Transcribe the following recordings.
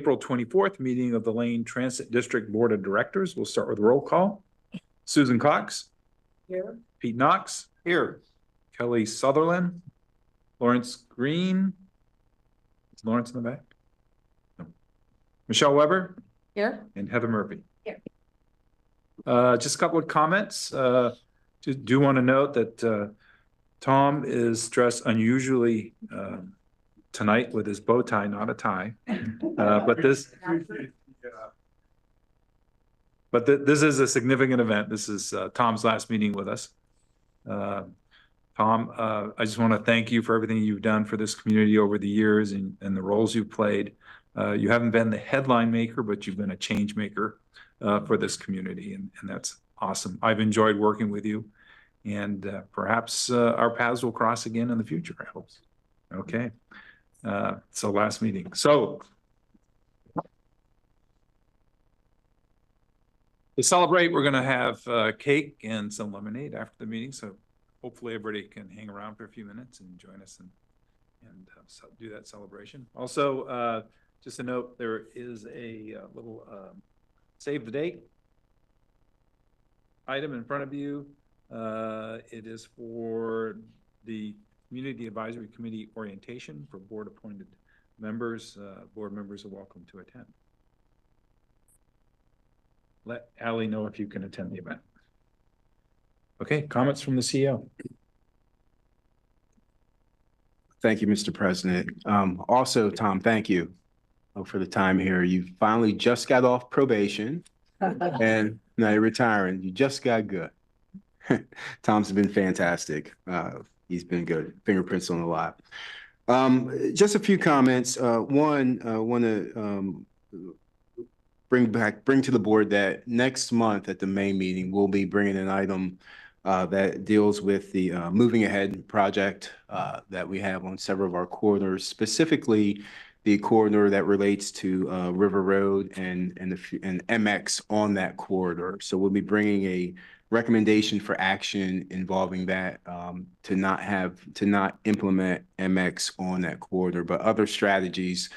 April 24th meeting of the Lane Transit District Board of Directors. We'll start with roll call. Susan Cox. Here. Pete Knox. Here. Kelly Sutherland. Lawrence Green. Is Lawrence in the back? No. Michelle Weber. Here. And Heather Murphy. Here. Just a couple of comments. Just do want to note that Tom is dressed unusually tonight with his bow tie, not a tie. But this is a significant event. This is Tom's last meeting with us. Tom, I just want to thank you for everything you've done for this community over the years and the roles you've played. You haven't been the headline maker, but you've been a change maker for this community, and that's awesome. I've enjoyed working with you, and perhaps our paths will cross again in the future, I hope. Okay, so last meeting. So to celebrate, we're going to have cake and some lemonade after the meeting, so hopefully everybody can hang around for a few minutes and join us and do that celebration. Also, just a note, there is a little save the date item in front of you. It is for the Community Advisory Committee orientation for board appointed members. Board members are welcome to attend. Let Allie know if you can attend the event. Okay, comments from the CEO. Thank you, Mr. President. Also, Tom, thank you for the time here. You finally just got off probation and now you're retiring. You just got good. Tom's been fantastic. He's been good. Fingerprints on a lot. Just a few comments. One, I want to bring to the board that next month at the May meeting, we'll be bringing an item that deals with the moving ahead project that we have on several of our corridors, specifically the corridor that relates to River Road and MX on that corridor. So we'll be bringing a recommendation for action involving that to not implement MX on that corridor, but other strategies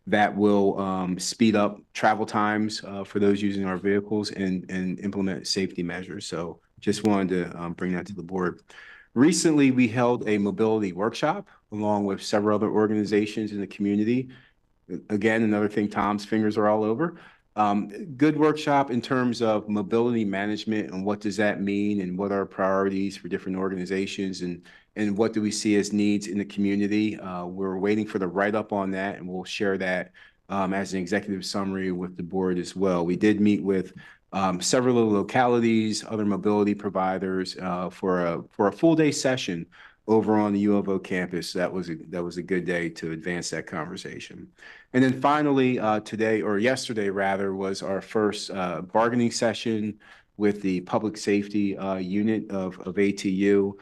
that will speed up travel times for those using our vehicles and implement safety measures. So just wanted to bring that to the board. Recently, we held a mobility workshop along with several other organizations in the community. Again, another thing Tom's fingers are all over. Good workshop in terms of mobility management and what does that mean and what are priorities for different organizations and what do we see as needs in the community. We're waiting for the write-up on that, and we'll share that as an executive summary with the board as well. We did meet with several localities, other mobility providers for a full day session over on the U of O campus. That was a good day to advance that conversation. And then finally, today or yesterday rather was our first bargaining session with the public safety unit of ATU.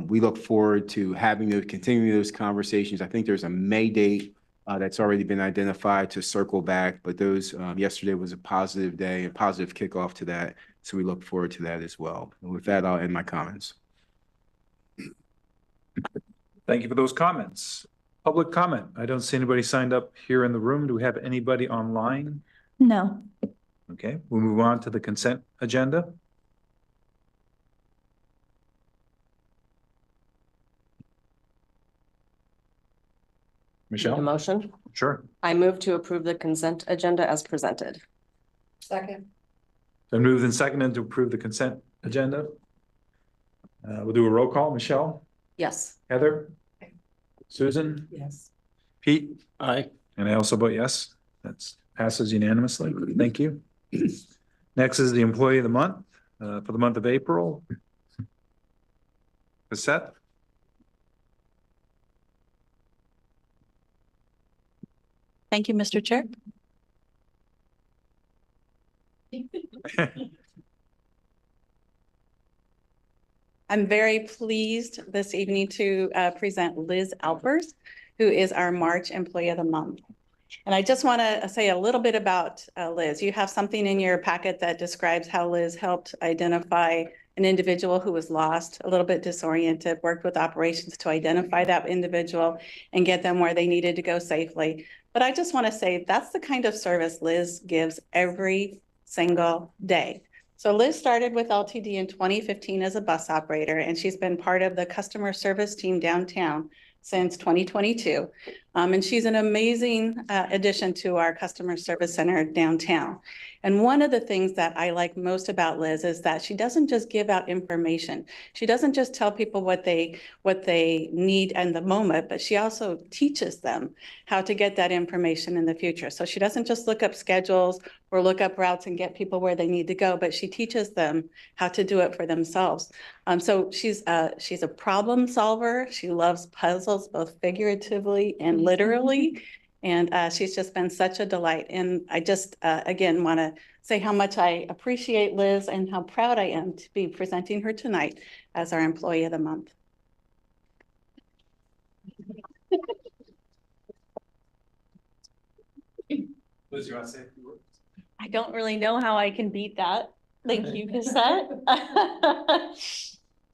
We look forward to continuing those conversations. I think there's a May date that's already been identified to circle back, but those yesterday was a positive day, a positive kickoff to that. So we look forward to that as well. And with that, I'll end my comments. Thank you for those comments. Public comment. I don't see anybody signed up here in the room. Do we have anybody online? No. Okay, we'll move on to the consent agenda. Michelle? A motion? Sure. I move to approve the consent agenda as presented. Second. Then moved and seconded to approve the consent agenda. We'll do a roll call. Michelle? Yes. Heather? Susan? Yes. Pete? Aye. And I also vote yes. That passes unanimously. Thank you. Next is the employee of the month for the month of April. Seth? Thank you, Mr. Chair. I'm very pleased this evening to present Liz Alpers, who is our March Employee of the Month. And I just want to say a little bit about Liz. You have something in your packet that describes how Liz helped identify an individual who was lost, a little bit disoriented, worked with operations to identify that individual and get them where they needed to go safely. But I just want to say that's the kind of service Liz gives every single day. So Liz started with LTD in 2015 as a bus operator, and she's been part of the customer service team downtown since 2022. And she's an amazing addition to our customer service center downtown. And one of the things that I like most about Liz is that she doesn't just give out information. She doesn't just tell people what they need in the moment, but she also teaches them how to get that information in the future. So she doesn't just look up schedules or look up routes and get people where they need to go, but she teaches them how to do it for themselves. So she's a problem solver. She loves puzzles, both figuratively and literally. And she's just been such a delight. And I just, again, want to say how much I appreciate Liz and how proud I am to be presenting her tonight as our Employee of the Month. Liz, you want to say a few words? I don't really know how I can beat that. Thank you, Cassette.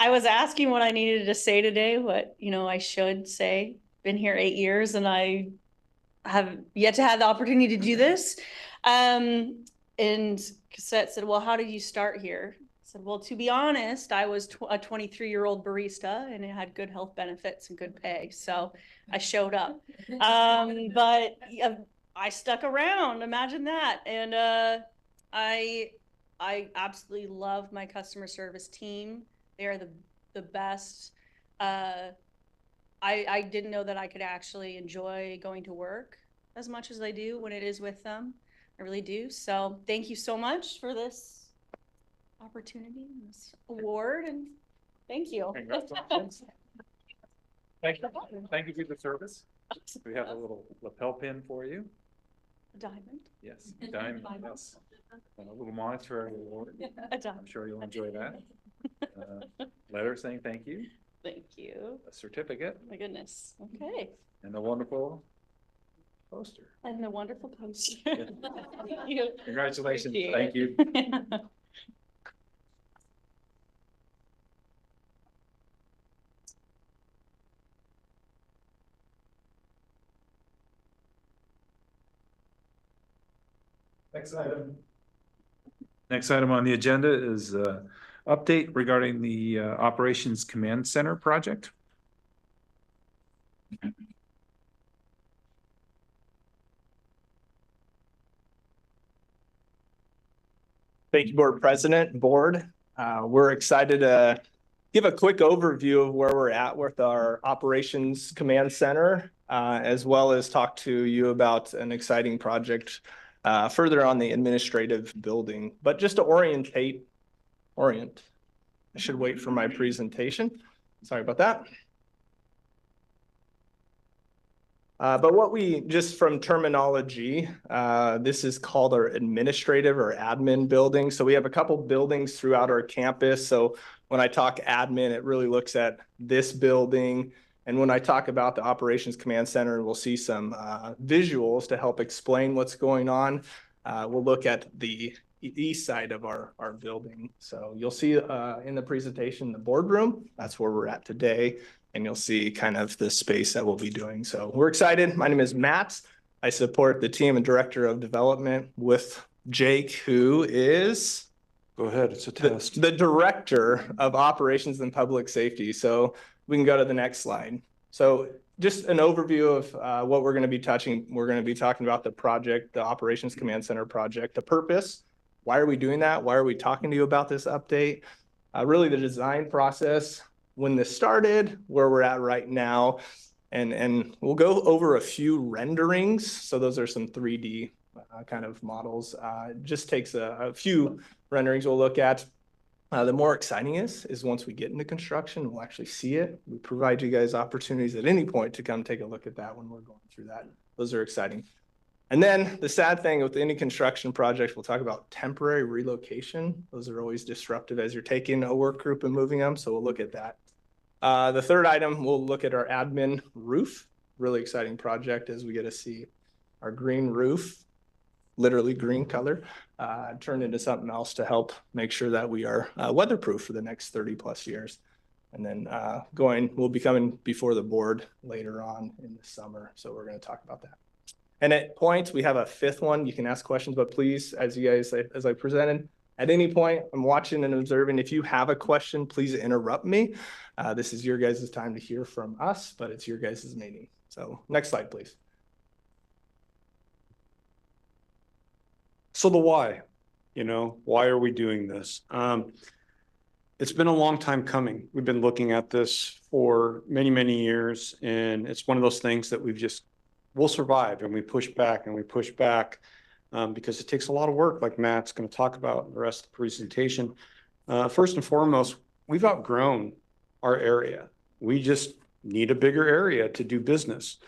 I was asking what I needed to say today, what, I should say. Been here 8 years and I have yet to have the opportunity to do this. And Cassette said, well, how did you start here? I said, well, to be honest, I was a 23-year-old barista and it had good health benefits and good pay. So I showed up. But I stuck around, imagine that. And I absolutely love my customer service team. They are the best. I didn't know that I could actually enjoy going to work as much as I do when it is with them. I really do. So thank you so much for this opportunity, this award, and thank you. Congratulations. Thank you. Thank you for the service. We have a little lapel pin for you. A diamond. Yes, diamond. Yes. And a little monetary award. A diamond. I'm sure you'll enjoy that. Letter saying thank you. Thank you. A certificate. My goodness. Okay. And a wonderful poster. And a wonderful poster. Yeah. Thank you. Congratulations. Appreciate Thank you. it. Next item. Next item on the agenda is update regarding the Operations Command Center project. Thank you, Board President, Board. We're excited to give a quick overview of where we're at with our Operations Command Center, as well as talk to you about an exciting project further on the administrative building. But just to orient, I should wait for my presentation. Sorry about that. But what we, just from terminology, this is called our administrative or admin building. So we have a couple buildings throughout our campus. So when I talk admin, it really looks at this building. And when I talk about the Operations Command Center, we'll see some visuals to help explain what's going on. We'll look at the east side of our building. So you'll see in the presentation, the boardroom, that's where we're at today. And you'll see kind of the space that we'll be doing. So we're excited. My name is Matt. I support the team and director of development with Jake, who is... Go ahead, it's a test. The director of operations and public safety. So we can go to the next slide. So just an overview of what we're going to be touching. We're going to be talking about the project, the Operations Command Center project, the purpose. Why are we doing that? Why are we talking to you about this update? Really the design process, when this started, where we're at right now, and we'll go over a few renderings. So those are some 3D kind of models. It just takes a few renderings we'll look at. The more exciting is once we get into construction, we'll actually see it. We provide you guys opportunities at any point to come take a look at that when we're going through that. Those are exciting. And then the sad thing with any construction project, we'll talk about temporary relocation. Those are always disruptive as you're taking a work group and moving them. So we'll look at that. The third item, we'll look at our admin roof. Really exciting project as we get to see our green roof, literally green color, turned into something else to help make sure that we are weatherproof for the next 30+ years. And then we'll be coming before the board later on in the summer. So we're going to talk about that. And at points, we have a fifth one. You can ask questions, but please, as I presented, at any point, I'm watching and observing. If you have a question, please interrupt me. This is your guys' time to hear from us, but it's your guys' meeting. So next slide, please. So the why, why are we doing this? It's been a long time coming. We've been looking at this for many, many years, and it's one of those things that we'll survive, and we push back and we push back because it takes a lot of work, like Matt's going to talk about in the rest of the presentation. First and foremost, we've outgrown our area. We just need a bigger area to do business.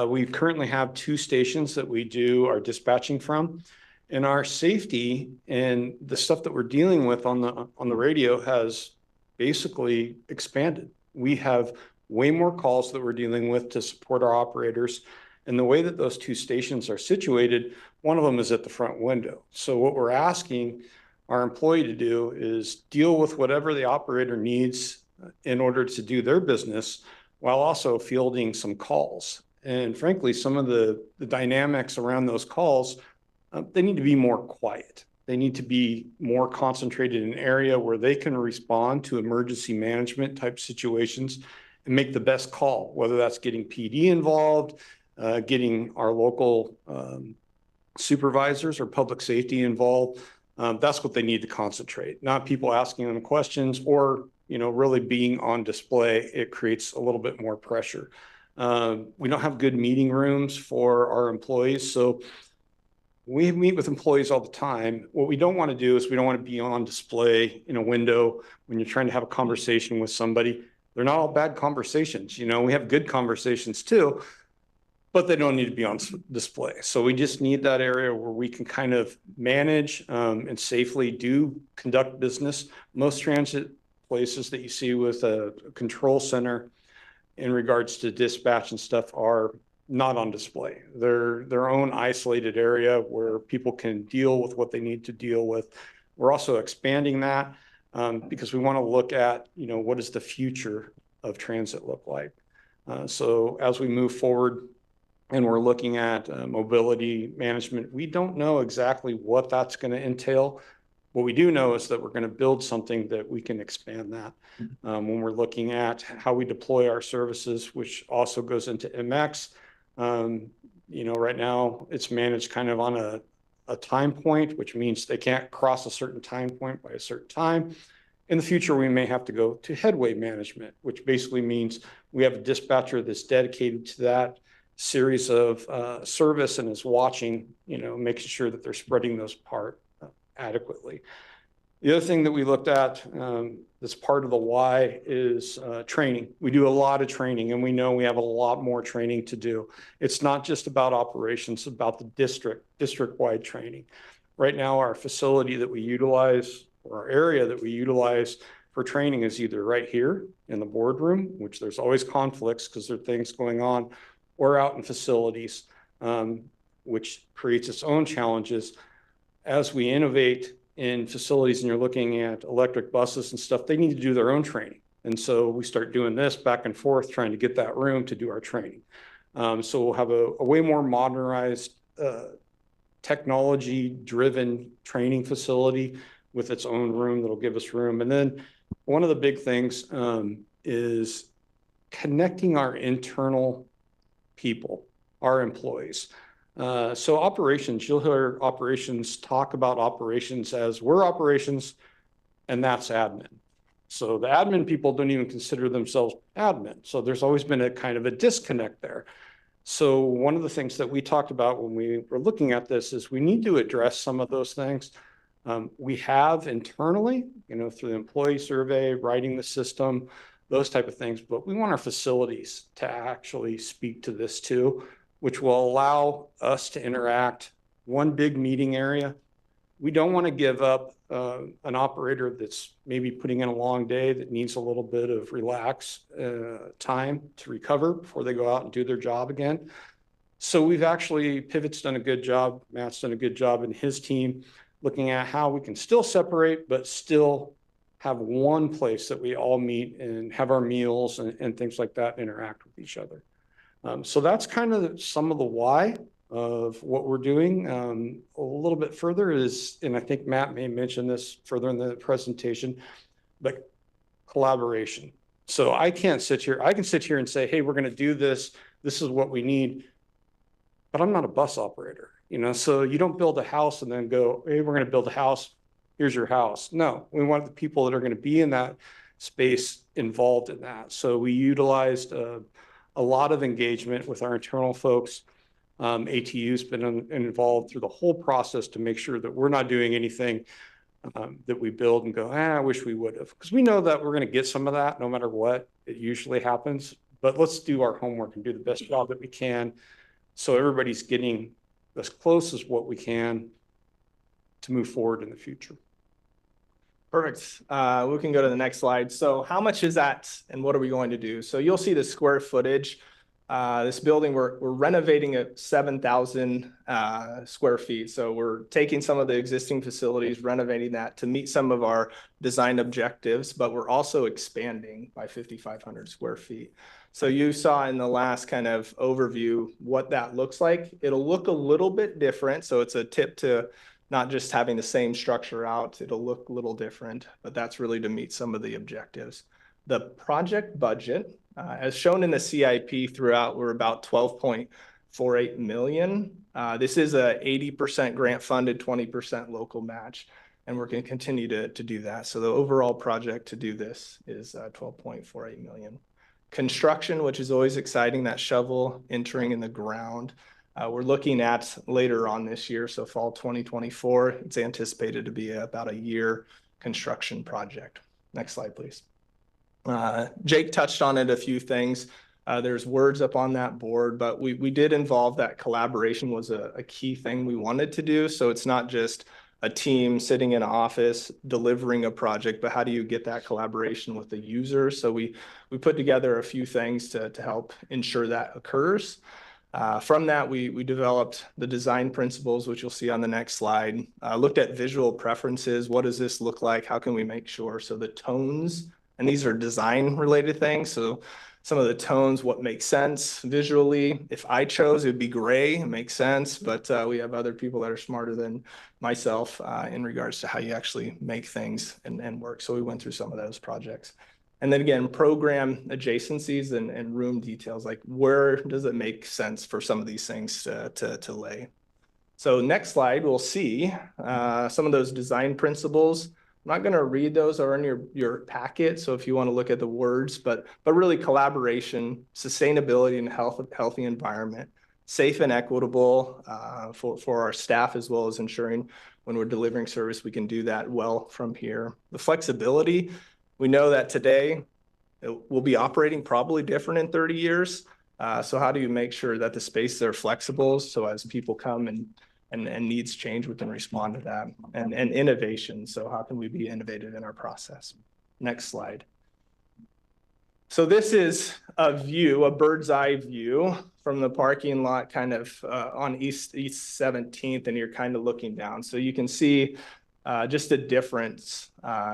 We currently have 2 stations that we do our dispatching from. And our safety and the stuff that we're dealing with on the radio has basically expanded. We have way more calls that we're dealing with to support our operators. And the way that those 2 stations are situated, one of them is at the front window. So what we're asking our employee to do is deal with whatever the operator needs in order to do their business while also fielding some calls. And frankly, some of the dynamics around those calls, they need to be more quiet. They need to be more concentrated in an area where they can respond to emergency management type situations and make the best call, whether that's getting PD involved, getting our local supervisors or public safety involved. That's what they need to concentrate, not people asking them questions or, really being on display. It creates a little bit more pressure. We don't have good meeting rooms for our employees. So we meet with employees all the time. What we don't want to do is we don't want to be on display in a window when you're trying to have a conversation with somebody. They're not all bad conversations. We have good conversations too, but they don't need to be on display. So we just need that area where we can kind of manage and safely conduct business. Most transit places that you see with a control center in regards to dispatch and stuff are not on display. They're their own isolated area where people can deal with what they need to deal with. We're also expanding that because we want to look at, what does the future of transit look like? So as we move forward and we're looking at mobility management, we don't know exactly what that's going to entail. What we do know is that we're going to build something that we can expand that when we're looking at how we deploy our services, which also goes into MX. Right now it's managed kind of on a time point, which means they can't cross a certain time point by a certain time. In the future, we may have to go to headway management, which basically means we have a dispatcher that's dedicated to that series of service and is watching, making sure that they're spreading those apart adequately. The other thing that we looked at that's part of the why is training. We do a lot of training, and we know we have a lot more training to do. It's not just about operations, it's about the district-wide training. Right now, our facility that we utilize, or our area that we utilize for training, is either right here in the boardroom, which there's always conflicts because there are things going on, or out in facilities, which creates its own challenges. As we innovate in facilities and you're looking at electric buses and stuff, they need to do their own training. And so we start doing this back and forth, trying to get that room to do our training. So we'll have a way more modernized, technology-driven training facility with its own room that'll give us room. And then one of the big things is connecting our internal people, our employees. So operations, you'll hear operations talk about operations as we're operations and that's admin. So the admin people don't even consider themselves admin. So there's always been a kind of a disconnect there. So one of the things that we talked about when we were looking at this is we need to address some of those things. We have internally, through the employee survey, writing the system, those type of things, but we want our facilities to actually speak to this too, which will allow us to interact. One big meeting area. We don't want to give up an operator that's maybe putting in a long day that needs a little bit of time to recover before they go out and do their job again. So we've actually, Pivot's done a good job, Matt's done a good job, and his team looking at how we can still separate, but still have one place that we all meet and have our meals and things like that, and interact with each other. So that's kind of some of the why. of what we're doing. A little bit further is, and I think Matt may mention this further in the presentation, but collaboration. So I can sit here and say, hey, we're going to do this. This is what we need. But I'm not a bus operator, so you don't build a house and then go, hey, we're going to build a house. Here's your house. No, we want the people that are going to be in that space involved in that. So we utilized a lot of engagement with our internal folks. ATU's been involved through the whole process to make sure that we're not doing anything that we build and go, I wish we would have. Because we know that we're going to get some of that no matter what. It usually happens. But let's do our homework and do the best job that we can so everybody's getting as close as what we can to move forward in the future. Perfect. We can go to the next slide. So how much is that and what are we going to do? So you'll see the square footage. This building, we're renovating at 7,000 square feet. So we're taking some of the existing facilities, renovating that to meet some of our design objectives, but we're also expanding by 5,500 square feet. So you saw in the last kind of overview what that looks like. It'll look a little bit different. So it's a tip to not just having the same structure out. It'll look a little different, but that's really to meet some of the objectives. The project budget, as shown in the CIP throughout, we're about 12.48 million. This is a 80% grant funded, 20% local match, and we're going to continue to do that. So the overall project to do this is 12.48 million. Construction, which is always exciting, that shovel entering in the ground. We're looking at later on this year, so fall 2024. It's anticipated to be about a year construction project. Next slide, please. Jake touched on it, a few things. There's words up on that board, but we did involve that collaboration was a key thing we wanted to do. So it's not just a team sitting in an office delivering a project, but how do you get that collaboration with the user? So we put together a few things to help ensure that occurs. From that, we developed the design principles, which you'll see on the next slide. Looked at visual preferences. What does this look like? How can we make sure? So the tones, and these are design related things. So some of the tones, what makes sense visually. If I chose, it'd be gray, it makes sense, but we have other people that are smarter than myself in regards to how you actually make things and work. So we went through some of those projects. And then again, program adjacencies and room details, like where does it make sense for some of these things to lay? So next slide, we'll see some of those design principles. I'm not going to read those, are in your packet. So if you want to look at the words, but really collaboration, sustainability and healthy environment, safe and equitable for our staff, as well as ensuring when we're delivering service, we can do that well from here. The flexibility, we know that today it will be operating probably different in 30 years. So how do you make sure that the spaces are flexible? So as people come and needs change, we can respond to that. And innovation. So how can we be innovative in our process? Next slide. So this is a view, a bird's eye view from the parking lot kind of on East 17th, and you're kind of looking down. So you can see just a difference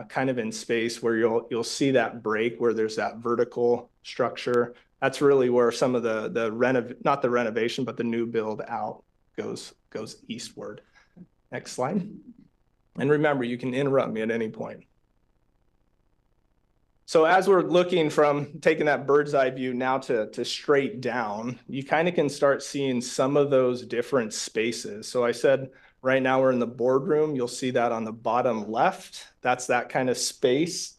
kind of in space where you'll see that break where there's that vertical structure. That's really where some of not the renovation, but the new build out goes eastward. Next slide. And remember, you can interrupt me at any point. So as we're looking from taking that bird's eye view now to straight down, you kind of can start seeing some of those different spaces. So I said, right now we're in the boardroom. You'll see that on the bottom left. That's that kind of space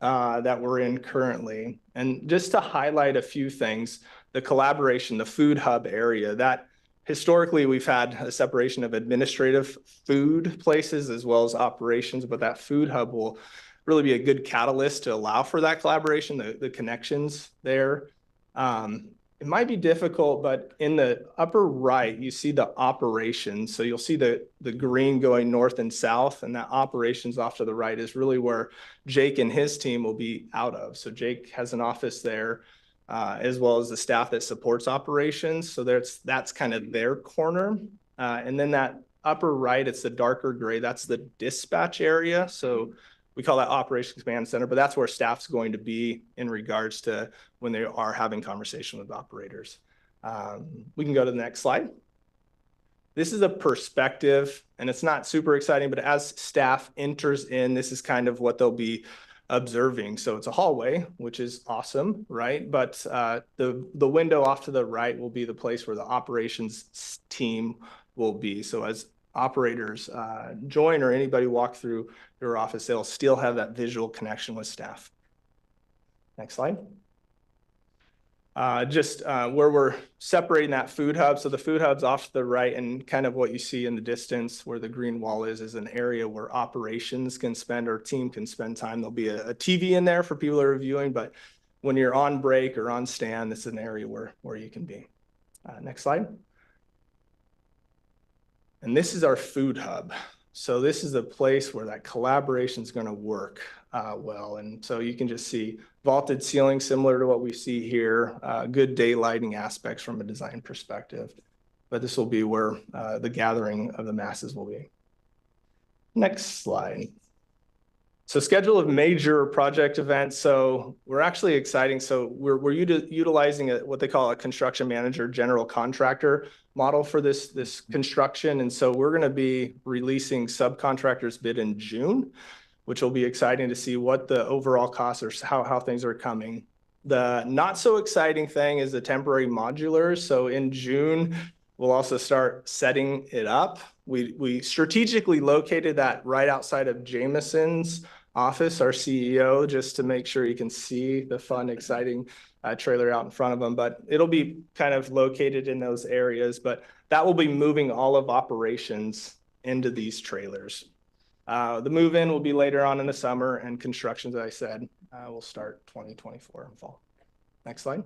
that we're in currently. And just to highlight a few things, the collaboration, the food hub area, that historically, we've had a separation of administrative food places as well as operations, but that food hub will really be a good catalyst to allow for that collaboration, the connections there. It might be difficult, but in the upper right, you see the operations. So you'll see the green going north and south, and that operations off to the right is really where Jake and his team will be out of. So Jake has an office there. As well as the staff that supports operations. So that's kind of their corner. And then that upper right, it's the darker gray, that's the dispatch area. So we call that Operations Command Center, but that's where staff's going to be in regards to when they are having conversation with operators. We can go to the next slide. This is a perspective, and it's not super exciting, but as staff enters in, this is kind of what they'll be observing. So it's a hallway, which is awesome, right? But the window off to the right will be the place where the operations team will be. So as operators join or anybody walk through your office, they'll still have that visual connection with staff. Next slide. Where we're separating that food hub. So the food hub's off to the right, and kind of what you see in the distance where the green wall is an area where operations can spend, or team can spend time. There'll be a TV in there for people that are viewing, but when you're on break or on stand, this is an area where you can be. Next slide. And this is our food hub. So this is a place where that collaboration is going to work well. And so you can just see vaulted ceiling, similar to what we see here, good daylighting aspects from a design perspective. But this will be where the gathering of the masses will be. Next slide. So schedule of major project events. So we're actually exciting. So we're utilizing what they call a construction manager general contractor model for this construction. And so we're going to be releasing subcontractors bid in June, which will be exciting to see what the overall costs are, how things are coming. The not so exciting thing is the temporary modulars. So in June, we'll also start setting it up. We strategically located that right outside of Jameson's office, our CEO, just to make sure you can see the fun, exciting trailer out in front of them. But it'll be kind of located in those areas, but that will be moving all of operations into these trailers. The move-in will be later on in the summer, and construction, as I said, will start 2024 in fall. Next slide.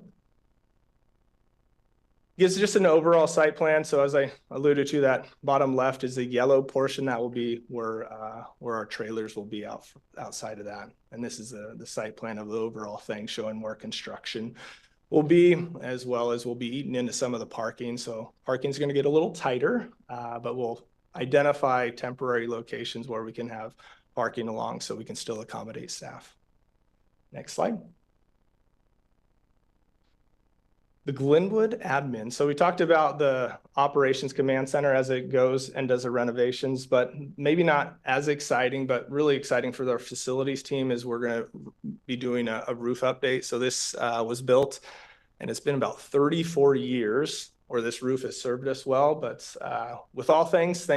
Gives just an overall site plan. So as I alluded to, that bottom left is the yellow portion. That will be where our trailers will be outside of that. And this is the site plan of the overall thing, showing where construction will be, as well as we'll be eating into some of the parking. So parking is going to get a little tighter, but we'll identify temporary locations where we can have parking along so we can still accommodate staff. Next slide. The Glenwood admin. So we talked about the operations command center as it goes and does the renovations, but maybe not as exciting, but really exciting for our facilities team is we're going to be doing a roof update. So this was built, and it's been about 34 years where this roof has served us well, but with all things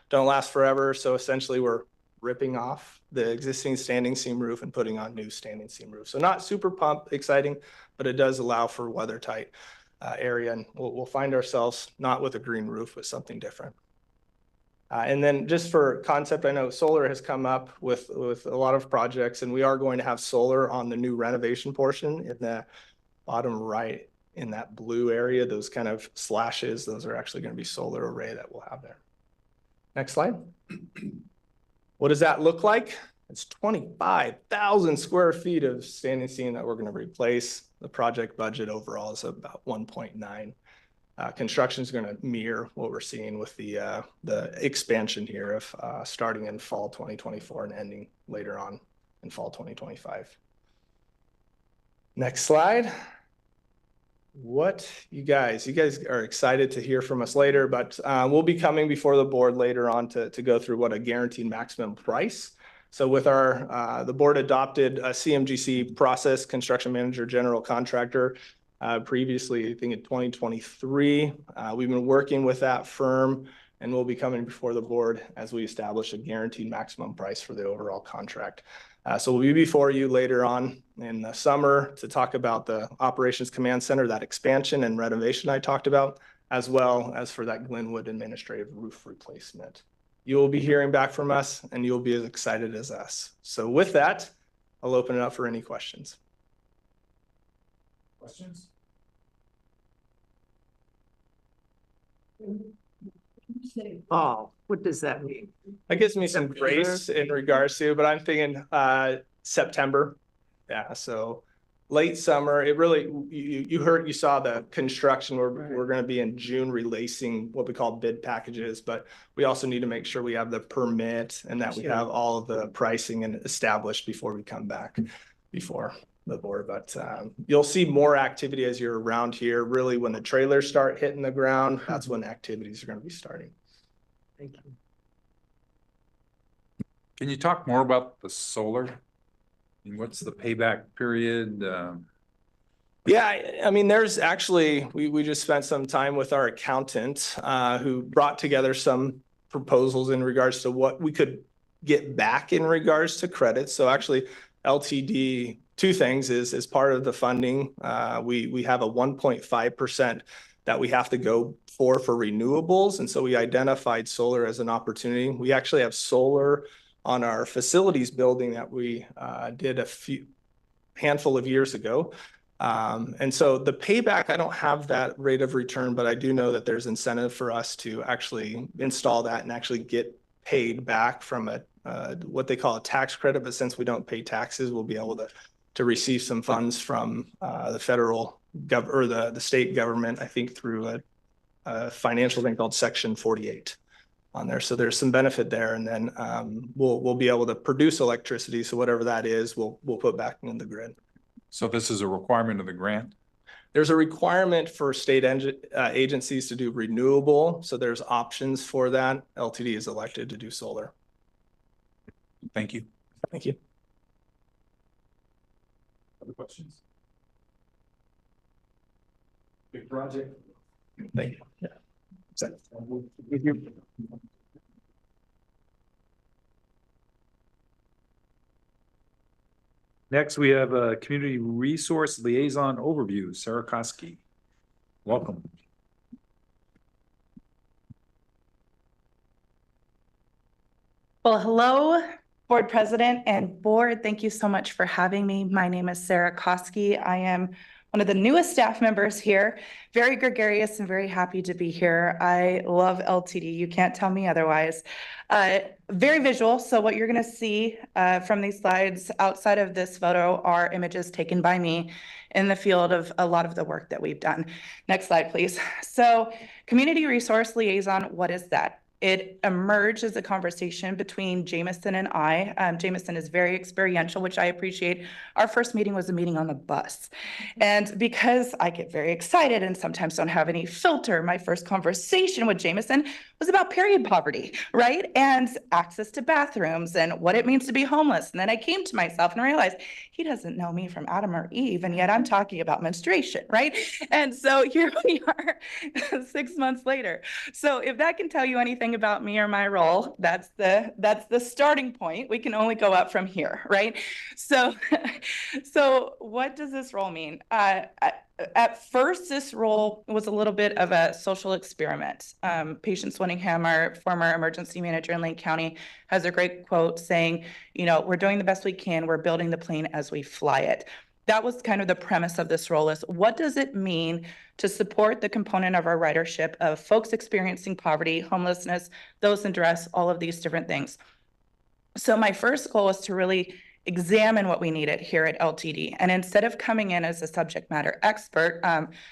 don't last forever. So essentially we're ripping off the existing standing seam roof and putting on new standing seam roof. So not super exciting, but it does allow for weather tight area. And we'll find ourselves not with a green roof, but something different. And then just for concept, I know solar has come up with a lot of projects, and we are going to have solar on the new renovation portion in the bottom right in that blue area. Those kind of slashes, those are actually going to be solar array that we'll have there. Next slide. What does that look like? It's 25,000 square feet of standing seam that we're going to replace. The project budget overall is about 1.9. Construction is going to mirror what we're seeing with the expansion here of starting in fall 2024 and ending later on in fall 2025. Next slide. What you guys are excited to hear from us later, but we'll be coming before the board later on to go through what a guaranteed maximum price. So with our the board adopted a CMGC process, construction manager general contractor, previously I think in 2023. We've been working with that firm, and we'll be coming before the board as we establish a guaranteed maximum price for the overall contract. So we'll be before you later on in the summer to talk about the operations command center, that expansion and renovation I talked about, as well as for that Glenwood administrative roof replacement. You will be hearing back from us, and you'll be as excited as us. So with that, I'll open it up for any questions. Questions? Oh, what does that mean? That gives me some grace in regards to, but I'm thinking September. Yeah, so late summer. It really, you saw the construction. We're going to be in June releasing what we call bid packages, but we also need to make sure we have the permit and that we have all of the pricing and established before we come back before the board, but you'll see more activity as you're around here. Really, when the trailers start hitting the ground, that's when activities are going to be starting. Thank you. Can you talk more about the solar? I mean, what's the payback period? Yeah, I mean, there's actually, we just spent some time with our accountant who brought together some proposals in regards to what we could get back in regards to credits. So actually LTD, two things is as part of the funding, we have a 1.5% that we have to go for renewables. And so we identified solar as an opportunity. We actually have solar on our facilities building that we did a handful of years ago. And so the payback, I don't have that rate of return, but I do know that there's incentive for us to actually install that and actually get paid back from a what they call a tax credit. But since we don't pay taxes, we'll be able to receive some funds from the federal or the state government, I think through a financial thing called Section 48 on there. So there's some benefit there. And then we'll be able to produce electricity. So whatever that is, we'll put back in the grid. So this is a requirement of the grant? There's a requirement for state agencies to do renewable. So there's options for that. LTD is elected to do solar. Thank you. Thank you. Other questions? Big project. Thank you. Yeah. Next, we have a community resource liaison overview. Sarah Koski, welcome. Well, hello, board president and board. Thank you so much for having me. My name is Sarah Koski. I am one of the newest staff members here, very gregarious and very happy to be here. I love LTD. You can't tell me otherwise. Very visual. So what you're going to see from these slides outside of this photo are images taken by me in the field of a lot of the work that we've done. Next slide, please. So community resource liaison, what is that? It emerged as a conversation between Jameson and I. Jameson is very experiential, which I appreciate. Our first meeting was a meeting on the bus. And because I get very excited and sometimes don't have any filter, my first conversation with Jameson was about period poverty, right? And access to bathrooms and what it means to be homeless. And then I came to myself and realized he doesn't know me from Adam or Eve, and yet I'm talking about menstruation, right? And so here we are 6 months later. So if that can tell you anything about me or my role, that's the starting point. We can only go up from here, right? So what does this role mean? At first, this role was a little bit of a social experiment. Patience Winningham, our former emergency manager in Lake County, has a great quote saying, you know, we're doing the best we can. We're building the plane as we fly it. That was kind of the premise of this role, is what does it mean to support the component of our ridership of folks experiencing poverty, homelessness, those in duress, all of these different things. So my first goal was to really examine what we needed here at LTD. And instead of coming in as a subject matter expert,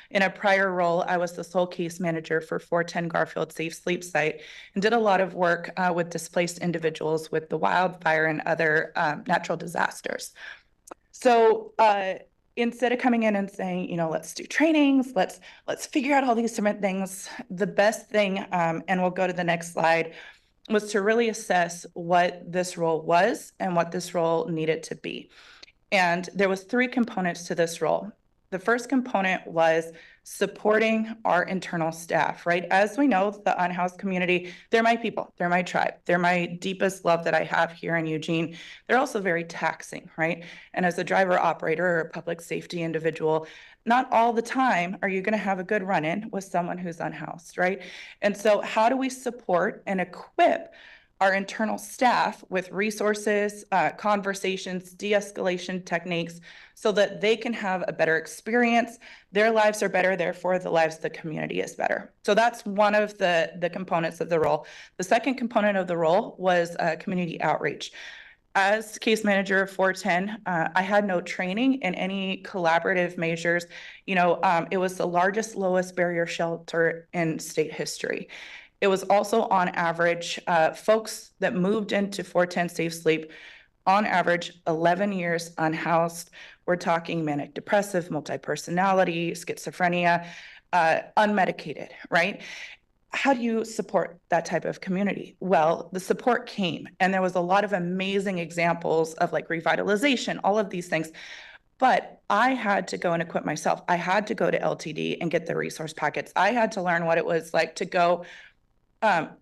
in a prior role, I was the sole case manager for 410 Garfield Safe Sleep Site and did a lot of work with displaced individuals with the wildfire and other natural disasters. So instead of coming in and saying, you know, let's do trainings, let's figure out all these different things, the best thing, and we'll go to the next slide, was to really assess what this role was and what this role needed to be. And there was 3 components to this role. The first component was supporting our internal staff, right? As we know, the unhoused community, they're my people, they're my tribe, they're my deepest love that I have here in Eugene. They're also very taxing, right? And as a driver operator or a public safety individual, not all the time are you going to have a good run-in with someone who's unhoused, right? And so how do we support and equip our internal staff with resources, conversations, de-escalation techniques, so that they can have a better experience, their lives are better, therefore the lives of the community is better. So that's one of the components of the role. The second component of the role was community outreach. As case manager of 410, I had no training in any collaborative measures. You know, it was the largest, lowest barrier shelter in state history. It was also on average, folks that moved into 410 Safe Sleep on average 11 years unhoused. We're talking manic depressive, multi-personality, schizophrenia, unmedicated, right? How do you support that type of community? Well, the support came, and there was a lot of amazing examples of like revitalization, all of these things. But I had to go and equip myself. I had to go to LTD and get the resource packets. I had to learn what it was like to go.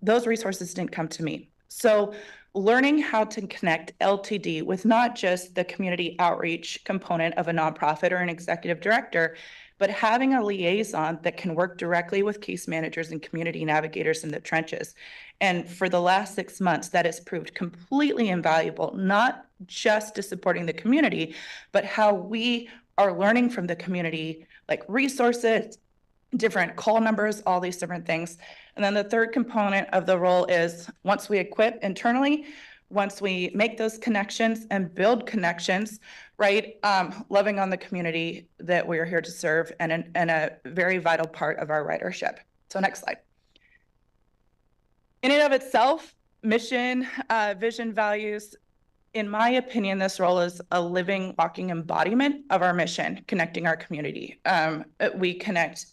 Those resources didn't come to me. So learning how to connect LTD with not just the community outreach component of a nonprofit or an executive director, but having a liaison that can work directly with case managers and community navigators in the trenches. And for the last 6 months, that has proved completely invaluable, not just to supporting the community, but how we are learning from the community, like resources, different call numbers, all these different things. And then the third component of the role is once we equip internally, once we make those connections and build connections, right? Loving on the community that we are here to serve and a very vital part of our ridership. So next slide. In and of itself, mission, vision, values, in my opinion, this role is a living, walking embodiment of our mission, connecting our community. We connect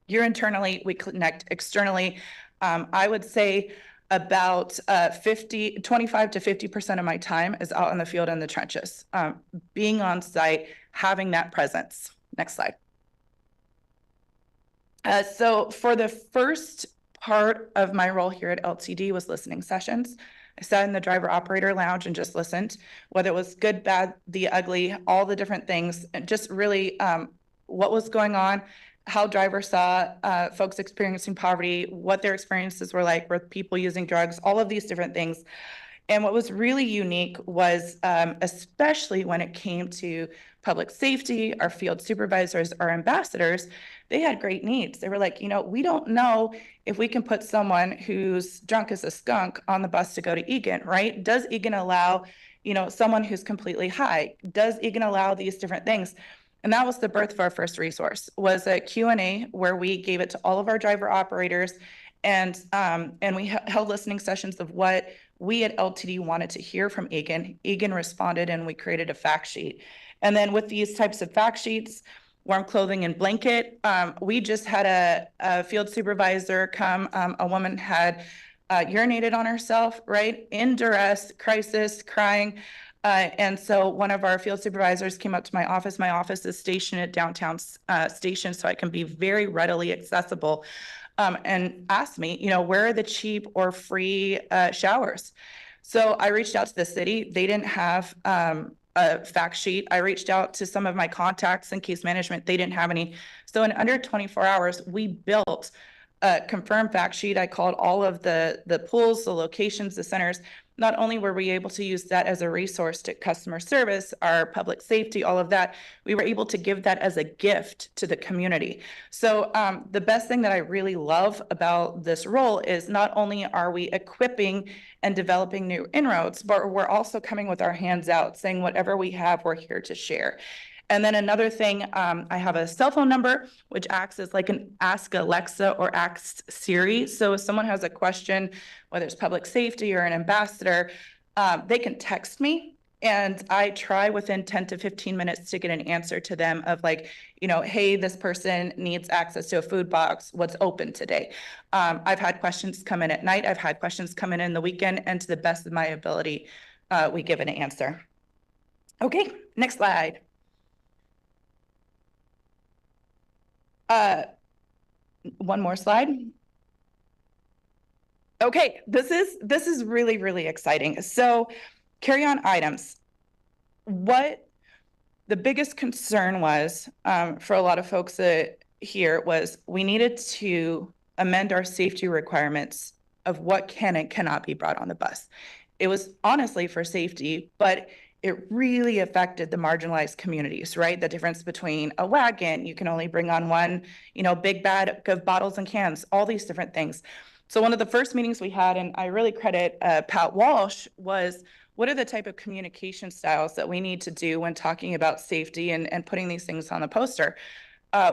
here internally, we connect externally. I would say about 25 to 50% of my time is out in the field in the trenches, being on site, having that presence. Next slide. So for the first part of my role here at LTD was listening sessions. I sat in the driver operator lounge and just listened, whether it was good, bad, the ugly, all the different things, and just really what was going on, how drivers saw folks experiencing poverty, what their experiences were like with people using drugs, all of these different things. And what was really unique was, especially when it came to public safety, our field supervisors, our ambassadors, they had great needs. They were like, you know, we don't know if we can put someone who's drunk as a skunk on the bus to go to Egan, right? Does Egan allow, you know, someone who's completely high? Does Egan allow these different things? And that was the birth of our first resource, was a Q&A where we gave it to all of our driver operators, and we held listening sessions of what we at LTD wanted to hear from Egan. Egan responded, and we created a fact sheet. And then with these types of fact sheets, warm clothing and blanket, we just had a field supervisor come. A woman had urinated on herself, right? In duress, crisis, crying. And so one of our field supervisors came up to my office. My office is stationed at downtown station, so I can be very readily accessible, and asked me, you know, where are the cheap or free showers? So I reached out to the city. They didn't have a fact sheet. I reached out to some of my contacts in case management. They didn't have any. So in under 24 hours, we built a confirmed fact sheet. I called all of the pools, the locations, the centers. Not only were we able to use that as a resource to customer service, our public safety, all of that, we were able to give that as a gift to the community. So the best thing that I really love about this role is not only are we equipping and developing new inroads, but we're also coming with our hands out, saying whatever we have, we're here to share. And then another thing, I have a cell phone number, which acts as like an Ask Alexa or Ask Siri. So if someone has a question, whether it's public safety or an ambassador, they can text me, and I try within 10 to 15 minutes to get an answer to them of like, you know, hey, this person needs access to a food box. What's open today? I've had questions come in at night. I've had questions come in the weekend, and to the best of my ability, we give an answer. Okay, next slide. One more slide. Okay, this is really, really exciting. So carry-on items. What the biggest concern was for a lot of folks here was we needed to amend our safety requirements of what can and cannot be brought on the bus. It was honestly for safety, but it really affected the marginalized communities, right? The difference between a wagon, you can only bring on one, you know, big bag of bottles and cans, all these different things. So one of the first meetings we had, and I really credit Pat Walsh, was what are the type of communication styles that we need to do when talking about safety and putting these things on the poster?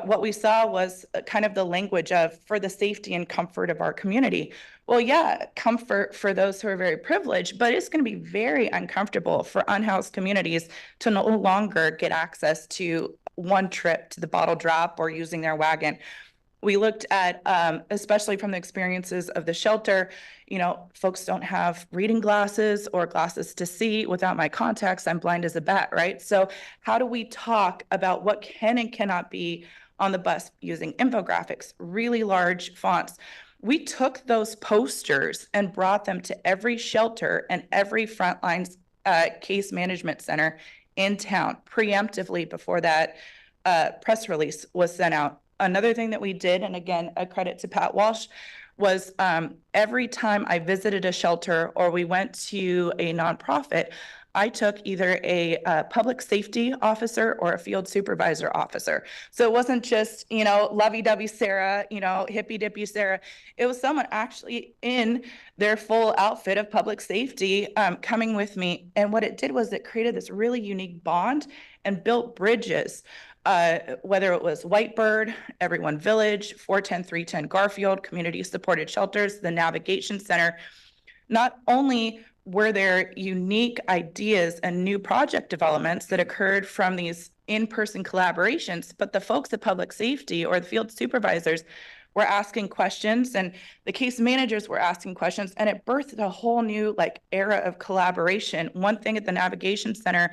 what we saw was kind of the language of for the safety and comfort of our community. Well, yeah, comfort for those who are very privileged, but it's going to be very uncomfortable for unhoused communities to no longer get access to one trip to the bottle drop or using their wagon. We looked at, especially from the experiences of the shelter, you know, folks don't have reading glasses or glasses to see. Without my contacts, I'm blind as a bat, right? So how do we talk about what can and cannot be on the bus using infographics, really large fonts? We took those posters and brought them to every shelter and every frontlines case management center in town preemptively before that press release was sent out. Another thing that we did, and again, a credit to Pat Walsh, was every time I visited a shelter or we went to a nonprofit, I took either a public safety officer or a field supervisor officer. So it wasn't just, you know, lovey-dovey Sarah, you know, hippy-dippy Sarah. It was someone actually in their full outfit of public safety coming with me. And what it did was it created this really unique bond and built bridges. Whether it was Whitebird, Everyone Village, 410, 310 Garfield, community supported shelters, the Navigation Center, not only were there unique ideas and new project developments that occurred from these in-person collaborations, but the folks at public safety or the field supervisors were asking questions and the case managers were asking questions, and it birthed a whole new like era of collaboration. One thing at the Navigation Center,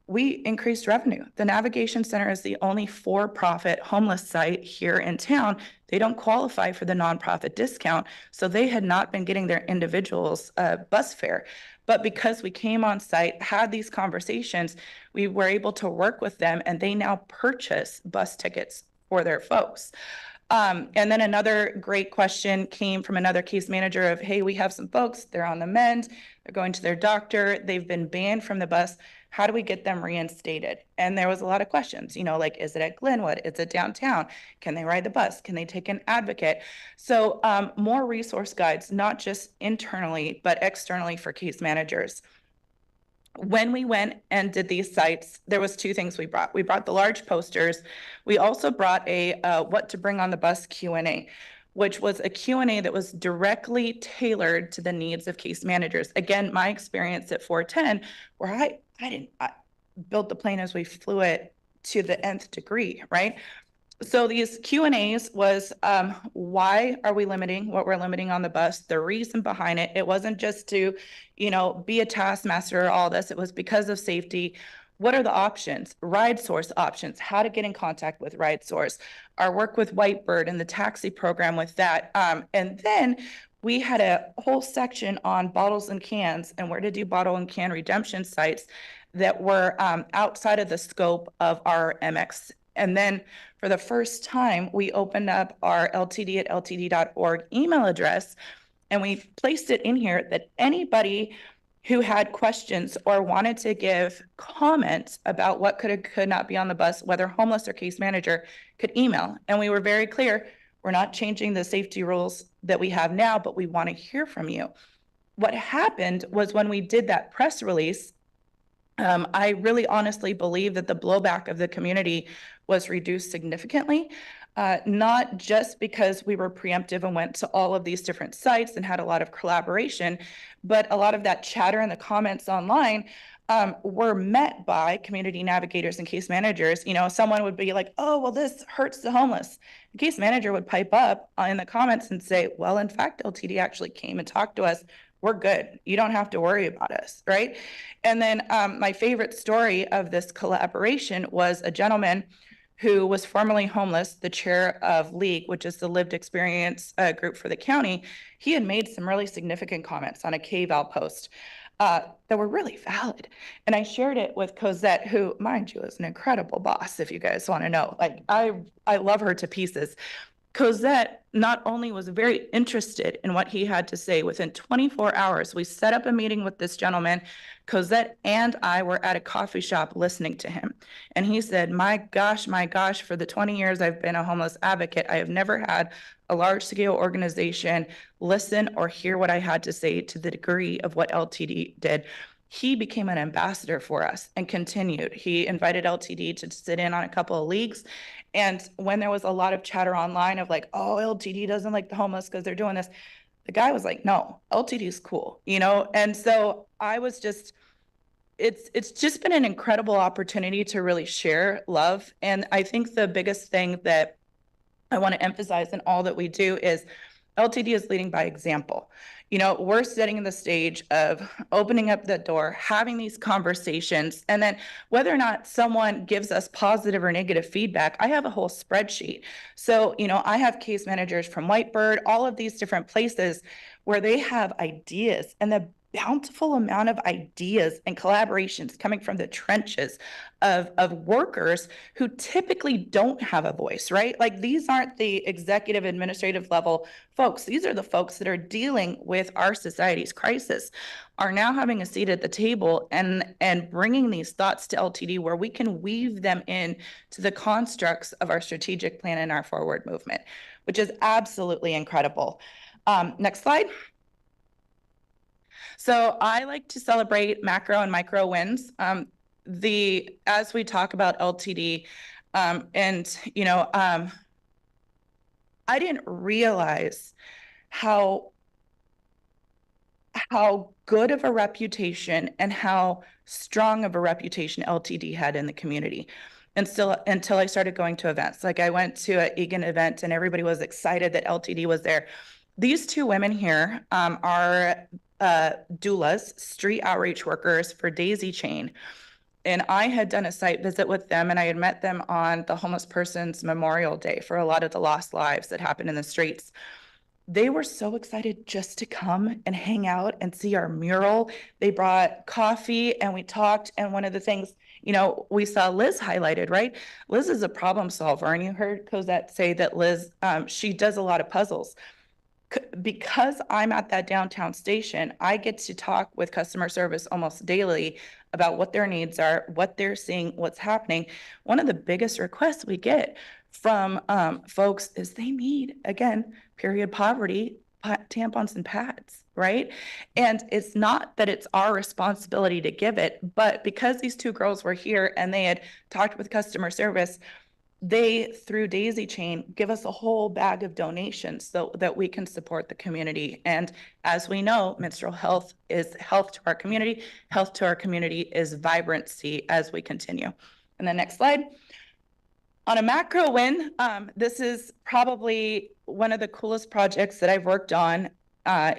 we increased revenue. The Navigation Center is the only for-profit homeless site here in town. They don't qualify for the nonprofit discount, so they had not been getting their individuals bus fare. But because we came on site, had these conversations, we were able to work with them, and they now purchase bus tickets for their folks. And then another great question came from another case manager of, hey, we have some folks, they're on the mend, they're going to their doctor, they've been banned from the bus. How do we get them reinstated? And there was a lot of questions, you know, like, is it at Glenwood? Is it downtown? Can they ride the bus? Can they take an advocate? So more resource guides, not just internally, but externally for case managers. When we went and did these sites, there was two things we brought. We brought the large posters. We also brought a what to bring on the bus Q&A, which was a Q&A that was directly tailored to the needs of case managers. Again, my experience at 410, where I built the plane as we flew it to the nth degree, right? So these Q&As was why are we limiting what we're limiting on the bus, the reason behind it. It wasn't just to, you know, be a taskmaster or all this. It was because of safety. What are the options? RideSource options, how to get in contact with RideSource, our work with Whitebird and the taxi program with that. And then we had a whole section on bottles and cans and where to do bottle and can redemption sites that were outside of the scope of our MX. And then for the first time, we opened up our ltd@ltd.org email address, and we placed it in here that anybody who had questions or wanted to give comments about what could or could not be on the bus, whether homeless or case manager, could email. And we were very clear, we're not changing the safety rules that we have now, but we want to hear from you. What happened was when we did that press release, I really honestly believe that the blowback of the community was reduced significantly, not just because we were preemptive and went to all of these different sites and had a lot of collaboration, but a lot of that chatter in the comments online were met by community navigators and case managers. You know, someone would be like, oh, well, this hurts the homeless. The case manager would pipe up in the comments and say, well, in fact, LTD actually came and talked to us. We're good. You don't have to worry about us, right? And then my favorite story of this collaboration was a gentleman who was formerly homeless, the chair of LEAGUE, which is the lived experience group for the county. He had made some really significant comments on a KVAL post that were really valid. And I shared it with Cosette, who, mind you, is an incredible boss, if you guys want to know. Like, I love her to pieces. Cosette not only was very interested in what he had to say. Within 24 hours, we set up a meeting with this gentleman. Cosette and I were at a coffee shop listening to him. And he said, my gosh, for the 20 years I've been a homeless advocate, I have never had a large scale organization listen or hear what I had to say to the degree of what LTD did. he became an ambassador for us and continued. He invited LTD to sit in on a couple of leagues. And when there was a lot of chatter online of like, oh, LTD doesn't like the homeless because they're doing this, the guy was like, no, LTD is cool, you know? And so I was just, it's just been an incredible opportunity to really share love. And I think the biggest thing that I want to emphasize in all that we do is LTD is leading by example. You know, we're setting the stage of opening up the door, having these conversations, and then whether or not someone gives us positive or negative feedback, I have a whole spreadsheet. So, you know, I have case managers from Whitebird, all of these different places where they have ideas, and the bountiful amount of ideas and collaborations coming from the trenches of workers who typically don't have a voice, right? Like these aren't the executive administrative level folks. These are the folks that are dealing with our society's crisis, are now having a seat at the table and bringing these thoughts to LTD where we can weave them in to the constructs of our strategic plan and our forward movement, which is absolutely incredible. Next slide. So I like to celebrate macro and micro wins. As we talk about LTD, and you know, I didn't realize how good of a reputation and how strong of a reputation LTD had in the community. And still, until I started going to events, like I went to an Egan event and everybody was excited that LTD was there. These two women here are doulas, street outreach workers for Daisy Chain. And I had done a site visit with them and I had met them on the Homeless Persons Memorial Day for a lot of the lost lives that happened in the streets. They were so excited just to come and hang out and see our mural. They brought coffee and we talked. And one of the things, you know, we saw Liz highlighted, right? Liz is a problem solver. And you heard Cosette say that Liz, she does a lot of puzzles. Because I'm at that downtown station, I get to talk with customer service almost daily about what their needs are, what they're seeing, what's happening. One of the biggest requests we get from folks is they need, again, period poverty, tampons and pads, right? And it's not that it's our responsibility to give it, but because these two girls were here and they had talked with customer service, they, through Daisy Chain, give us a whole bag of donations so that we can support the community. And as we know, menstrual health is health to our community. Health to our community is vibrancy as we continue. And the next slide. On a macro win, this is probably one of the coolest projects that I've worked on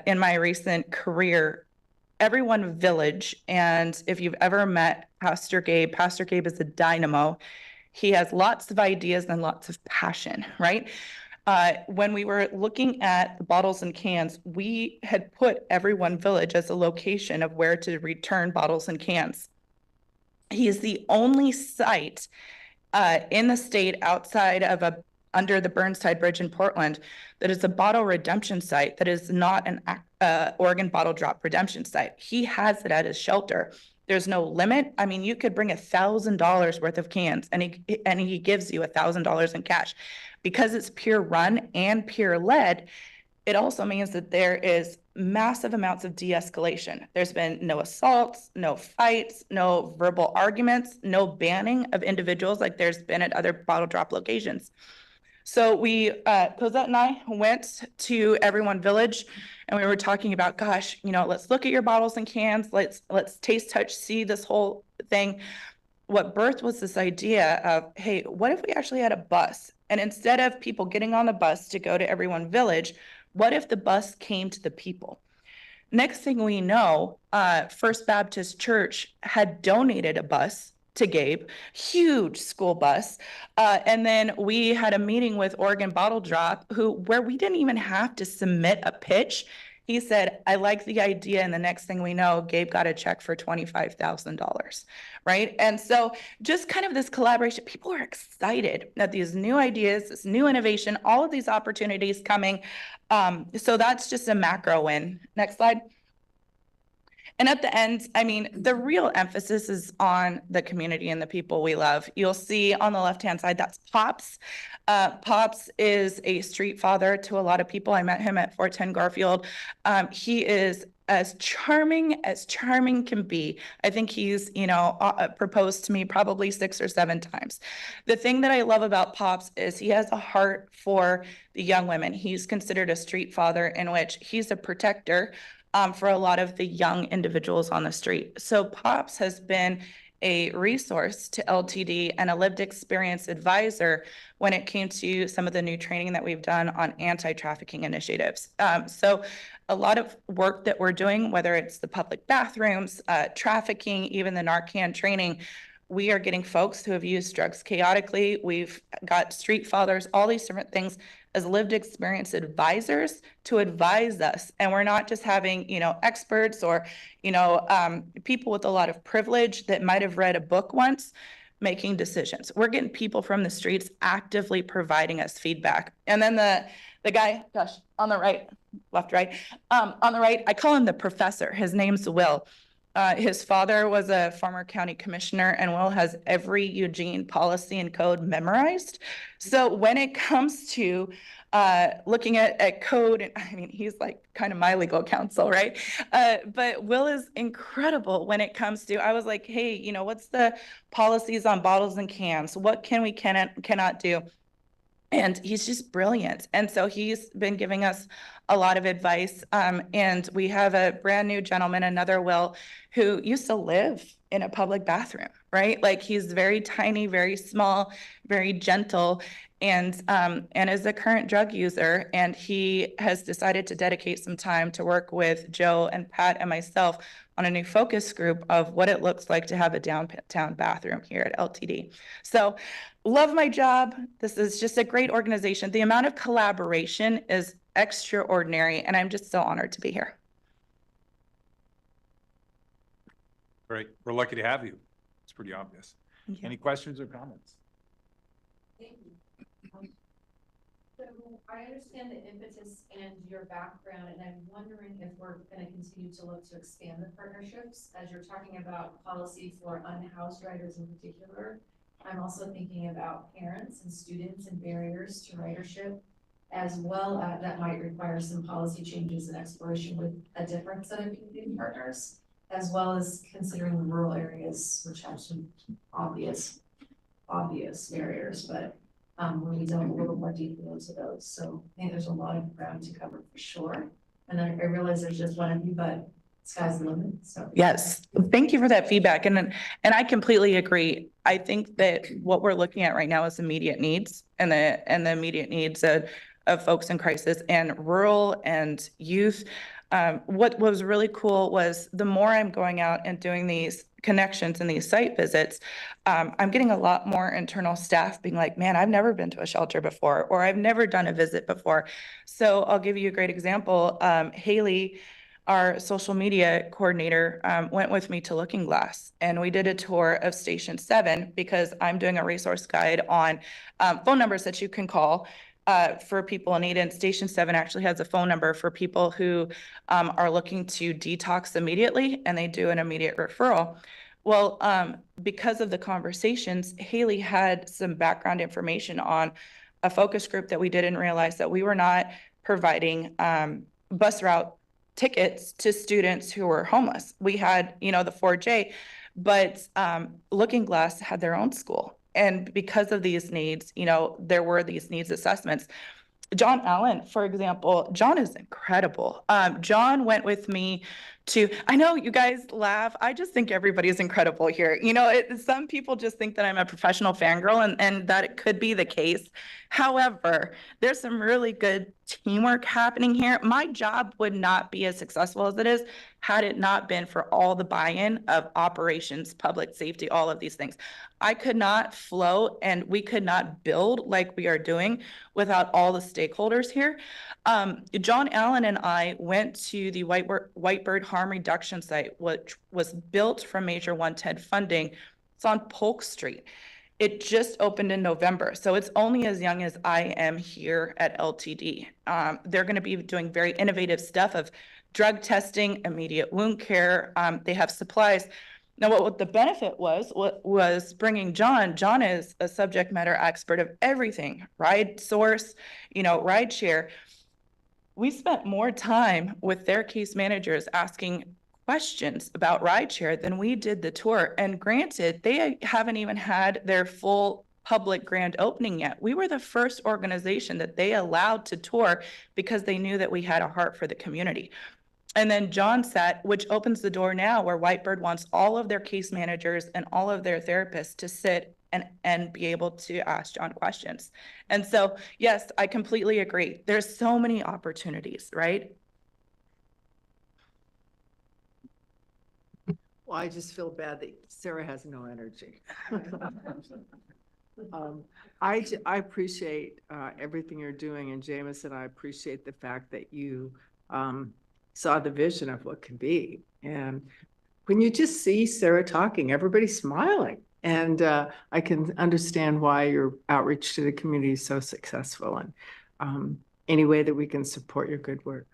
in my recent career. Everyone Village. And if you've ever met Pastor Gabe is a dynamo. He has lots of ideas and lots of passion, right? When we were looking at the bottles and cans, we had put Everyone Village as a location of where to return bottles and cans. He is the only site in the state outside of under the Burnside Bridge in Portland that is a bottle redemption site that is not an Oregon bottle drop redemption site. He has it at his shelter. There's no limit. I mean, you could bring $1,000 worth of cans and he gives you $1,000 in cash. Because it's peer run and peer led, it also means that there is massive amounts of de-escalation. There's been no assaults, no fights, no verbal arguments, no banning of individuals like there's been at other bottle drop locations. So Cosette and I went to Everyone Village and we were talking about, gosh, you know, let's look at your bottles and cans. Let's taste, touch, see this whole thing. What birthed was this idea of, hey, what if we actually had a bus? And instead of people getting on the bus to go to Everyone Village, what if the bus came to the people? Next thing we know, First Baptist Church had donated a bus to Gabe, huge school bus. And then we had a meeting with Oregon Bottle Drop where we didn't even have to submit a pitch. He said, I like the idea. And the next thing we know, Gabe got a check for $25,000, right? And so just kind of this collaboration, people are excited that these new ideas, this new innovation, all of these opportunities coming. So that's just a macro win. Next slide. And at the end, I mean, the real emphasis is on the community and the people we love. You'll see on the left-hand side, that's Pops. Pops is a street father to a lot of people. I met him at 410 Garfield. He is as charming can be. I think he's, proposed to me probably 6 or 7 times. The thing that I love about Pops is he has a heart for the young women. He's considered a street father in which he's a protector for a lot of the young individuals on the street. So Pops has been a resource to LTD and a lived experience advisor when it came to some of the new training that we've done on anti-trafficking initiatives. So a lot of work that we're doing, whether it's the public bathrooms, trafficking, even the Narcan training, we are getting folks who have used drugs chaotically. We've got street fathers, all these different things as lived experience advisors to advise us. And we're not just having, experts or, people with a lot of privilege that might have read a book once making decisions. We're getting people from the streets actively providing us feedback. And then the guy, gosh, on the right, left, right, on the right, I call him the professor. His name's Will. His father was a former county commissioner, and Will has every Eugene policy and code memorized. So when it comes to looking at code, I mean, he's like kind of my legal counsel, right? But Will is incredible when it comes to, I was like, hey, what's the policies on bottles and cans? What can we cannot do? And he's just brilliant. And so he's been giving us a lot of advice. And we have a brand new gentleman, another Will, who used to live in a public bathroom, right? Like he's very tiny, very small, very gentle, and is a current drug user. And he has decided to dedicate some time to work with Joe and Pat and myself on a new focus group of what it looks like to have a downtown bathroom here at LTD. So love my job. This is just a great organization. The amount of collaboration is extraordinary, and I'm just so honored to be here. Great. We're lucky to have you. It's pretty obvious. Thank you. Any questions or comments? Thank you. So I understand the impetus and your background, and I'm wondering if we're going to continue to look to expand the partnerships as you're talking about policy for unhoused riders in particular. I'm also thinking about parents and students and barriers to ridership, as well as that might require some policy changes and exploration with a different set of community partners, as well as considering the rural areas, which have some obvious barriers, but when we delve a little more deeply into those. So I think there's a lot of ground to cover for sure. And I realize there's just one of you, but sky's the limit. So yes, thank you for that feedback. And I completely agree. I think that what we're looking at right now is immediate needs and the immediate needs of folks in crisis and rural and youth. What was really cool was the more I'm going out and doing these connections and these site visits, I'm getting a lot more internal staff being like, man, I've never been to a shelter before, or I've never done a visit before. So I'll give you a great example. Haley, our social media coordinator, went with me to Looking Glass, and we did a tour of Station 7 because I'm doing a resource guide on phone numbers that you can call for people in need. And Station 7 actually has a phone number for people who are looking to detox immediately, and they do an immediate referral. Well, because of the conversations, Haley had some background information on a focus group that we didn't realize that we were not providing bus route tickets to students who were homeless. We had, the 4J, but Looking Glass had their own school. And because of these needs, there were these needs assessments. John Allen, for example, John is incredible. John went with me to, I know you guys laugh. I just think everybody is incredible here. Some people just think that I'm a professional fangirl, and that it could be the case. However, there's some really good teamwork happening here. My job would not be as successful as it is had it not been for all the buy-in of operations, public safety, all of these things. I could not flow, and we could not build like we are doing without all the stakeholders here. John Allen and I went to the Whitebird Harm Reduction Site, which was built from Major 110 funding. It's on Polk Street. It just opened in November, so it's only as young as I am here at LTD. They're going to be doing very innovative stuff of drug testing, immediate wound care. They have supplies. Now, what the benefit was bringing John. John is a subject matter expert of everything, ride source, ride share. We spent more time with their case managers asking questions about rideshare than we did the tour. And granted, they haven't even had their full public grand opening yet. We were the first organization that they allowed to tour because they knew that we had a heart for the community. And then John sat, which opens the door now where Whitebird wants all of their case managers and all of their therapists to sit and be able to ask John questions. And so, yes, I completely agree. There's so many opportunities, right? Well, I just feel bad that Sarah has no energy. I appreciate everything you're doing, and Jameson, I appreciate the fact that you saw the vision of what can be. And when you just see Sarah talking, everybody's smiling. And I can understand why your outreach to the community is so successful, and any way that we can support your good work.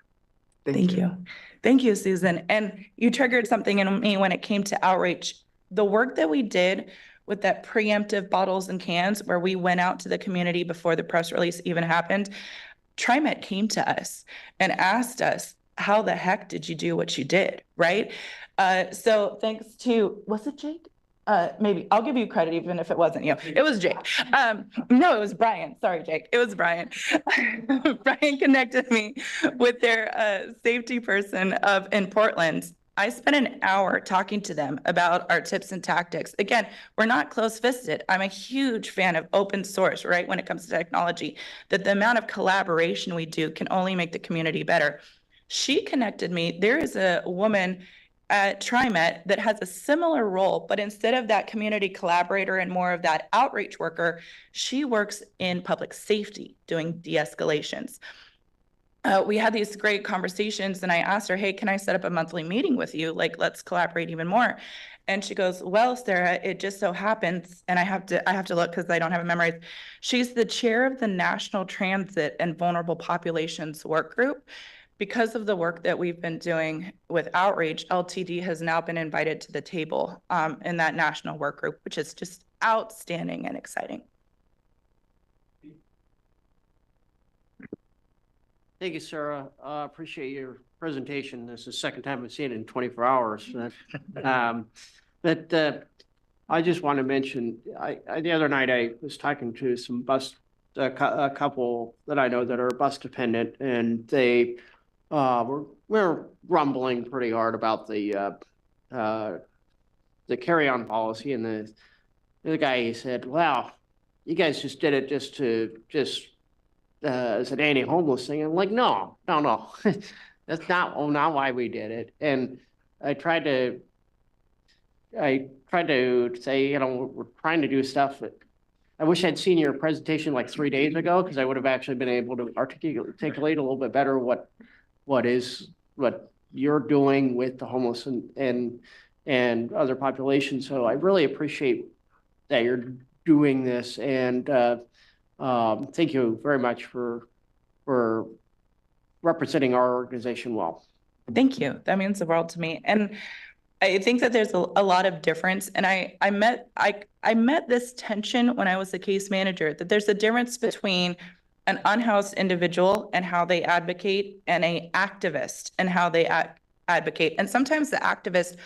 Thank you. Thank you, Susan. And you triggered something in me when it came to outreach. The work that we did with that preemptive bottles and cans, where we went out to the community before the press release even happened, TriMet came to us and asked us, how the heck did you do what you did, right? So thanks to, was it Jake? Maybe I'll give you credit even if it wasn't you. It was Jake. No, it was Brian. Sorry, Jake. It was Brian. Brian connected me with their safety person in Portland. I spent an hour talking to them about our tips and tactics. Again, we're not close-fisted. I'm a huge fan of open source, right? When it comes to technology, that the amount of collaboration we do can only make the community better. She connected me. There is a woman at TriMet that has a similar role, but instead of that community collaborator and more of that outreach worker, she works in public safety doing de-escalations. We had these great conversations and I asked her, hey, can I set up a monthly meeting with you? Like, let's collaborate even more. And she goes, well, Sarah, it just so happens, and I have to look because I don't have it memorized. She's the chair of the National Transit and Vulnerable Populations Work Group. Because of the work that we've been doing with outreach, LTD has now been invited to the table in that national work group, which is just outstanding and exciting. Thank you, Sarah. Appreciate your presentation. This is the second time I've seen it in 24 hours. I just want to mention, the other night I was talking to some a couple that I know that are bus dependent, and they we're grumbling pretty hard about the carry-on policy, and the guy said, "Wow, you guys just did it just as an anti-homeless thing." I'm like, no, that's not why we did it. And I tried to say, we're trying to do stuff that I wish I'd seen your presentation like 3 days ago, because I would have actually been able to articulate a little bit better what you're doing with the homeless and other populations. So I really appreciate that you're doing this, and thank you very much for representing our organization well. Thank you. That means the world to me. And I think that there's a lot of difference. And I met this tension when I was the case manager, that there's a difference between an unhoused individual and how they advocate, and an activist and how they advocate. And sometimes the activist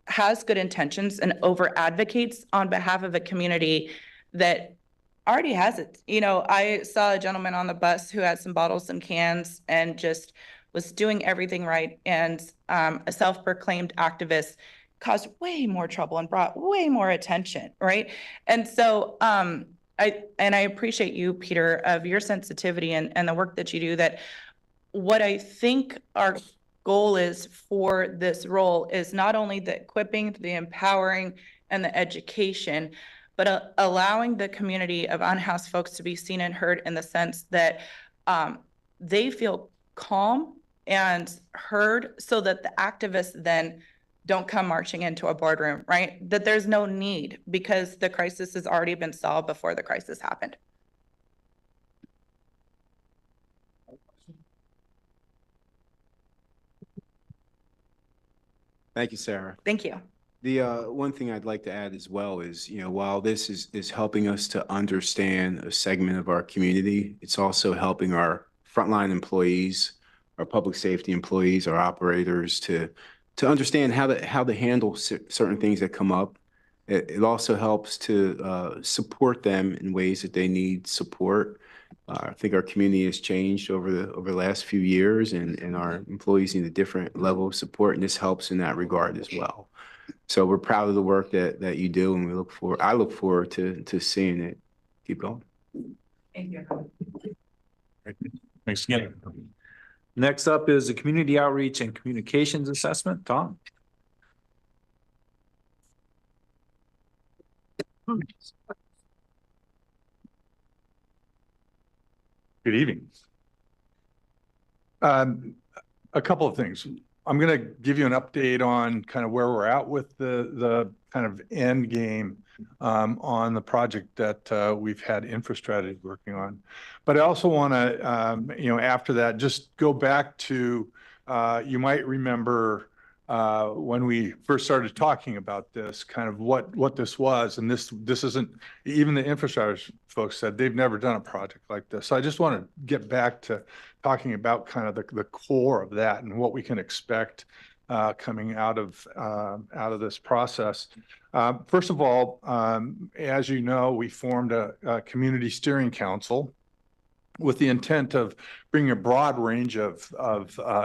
has good intentions and over advocates on behalf of a community that already has it. I saw a gentleman on the bus who had some bottles and cans and just was doing everything right. And a self-proclaimed activist caused way more trouble and brought way more attention, right? And so I appreciate you, Peter, of your sensitivity and the work that you do. That what I think our goal is for this role is not only the equipping, the empowering, and the education, but allowing the community of unhoused folks to be seen and heard in the sense that they feel calm and heard, so that the activists then don't come marching into a boardroom, right? That there's no need, because the crisis has already been solved before the crisis happened. Thank you, Sarah. Thank you. The one thing I'd like to add as well is, while this is helping us to understand a segment of our community, it's also helping our frontline employees, our public safety employees, our operators to understand how to handle certain things that come up. It also helps to support them in ways that they need support. I think our community has changed over the last few years, and our employees need a different level of support, and this helps in that regard as well. So we're proud of the work that you do, and I look forward to seeing it keep going. Thank you. Thanks again. Next up is the Community Outreach and Communications Assessment. Tom? Good evening. A couple of things. I'm going to give you an update on kind of where we're at with the kind of end game on the project that we've had InfraStrategy working on. But I also want to, after that, just go back to, you might remember when we first started talking about this, kind of what this was. And this isn't, even the InfraStrategy folks said they've never done a project like this. So I just want to get back to talking about kind of the core of that and what we can expect coming out of this process. First of all, as you know, we formed a community steering council with the intent of bringing a broad range of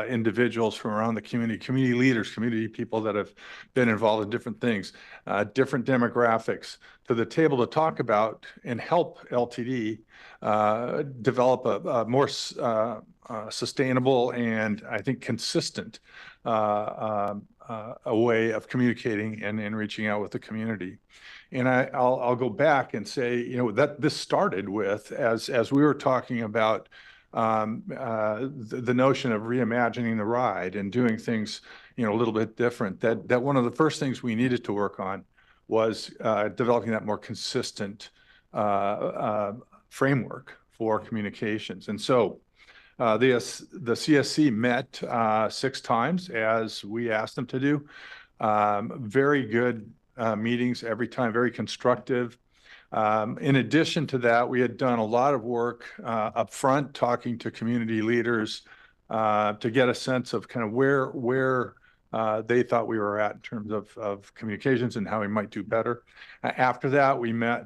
individuals from around the community leaders, community people that have been involved in different things, different demographics to the table to talk about and help LTD develop a more sustainable and I think consistent a way of communicating and reaching out with the community. And I'll go back and say, that this started with, as we were talking about the notion of reimagining the ride and doing things, a little bit different, that one of the first things we needed to work on was developing that more consistent framework for communications. And so the CSC met 6 times as we asked them to do. Very good meetings every time, very constructive. In addition to that, we had done a lot of work up front, talking to community leaders to get a sense of kind of where they thought we were at in terms of communications and how we might do better. After that, we met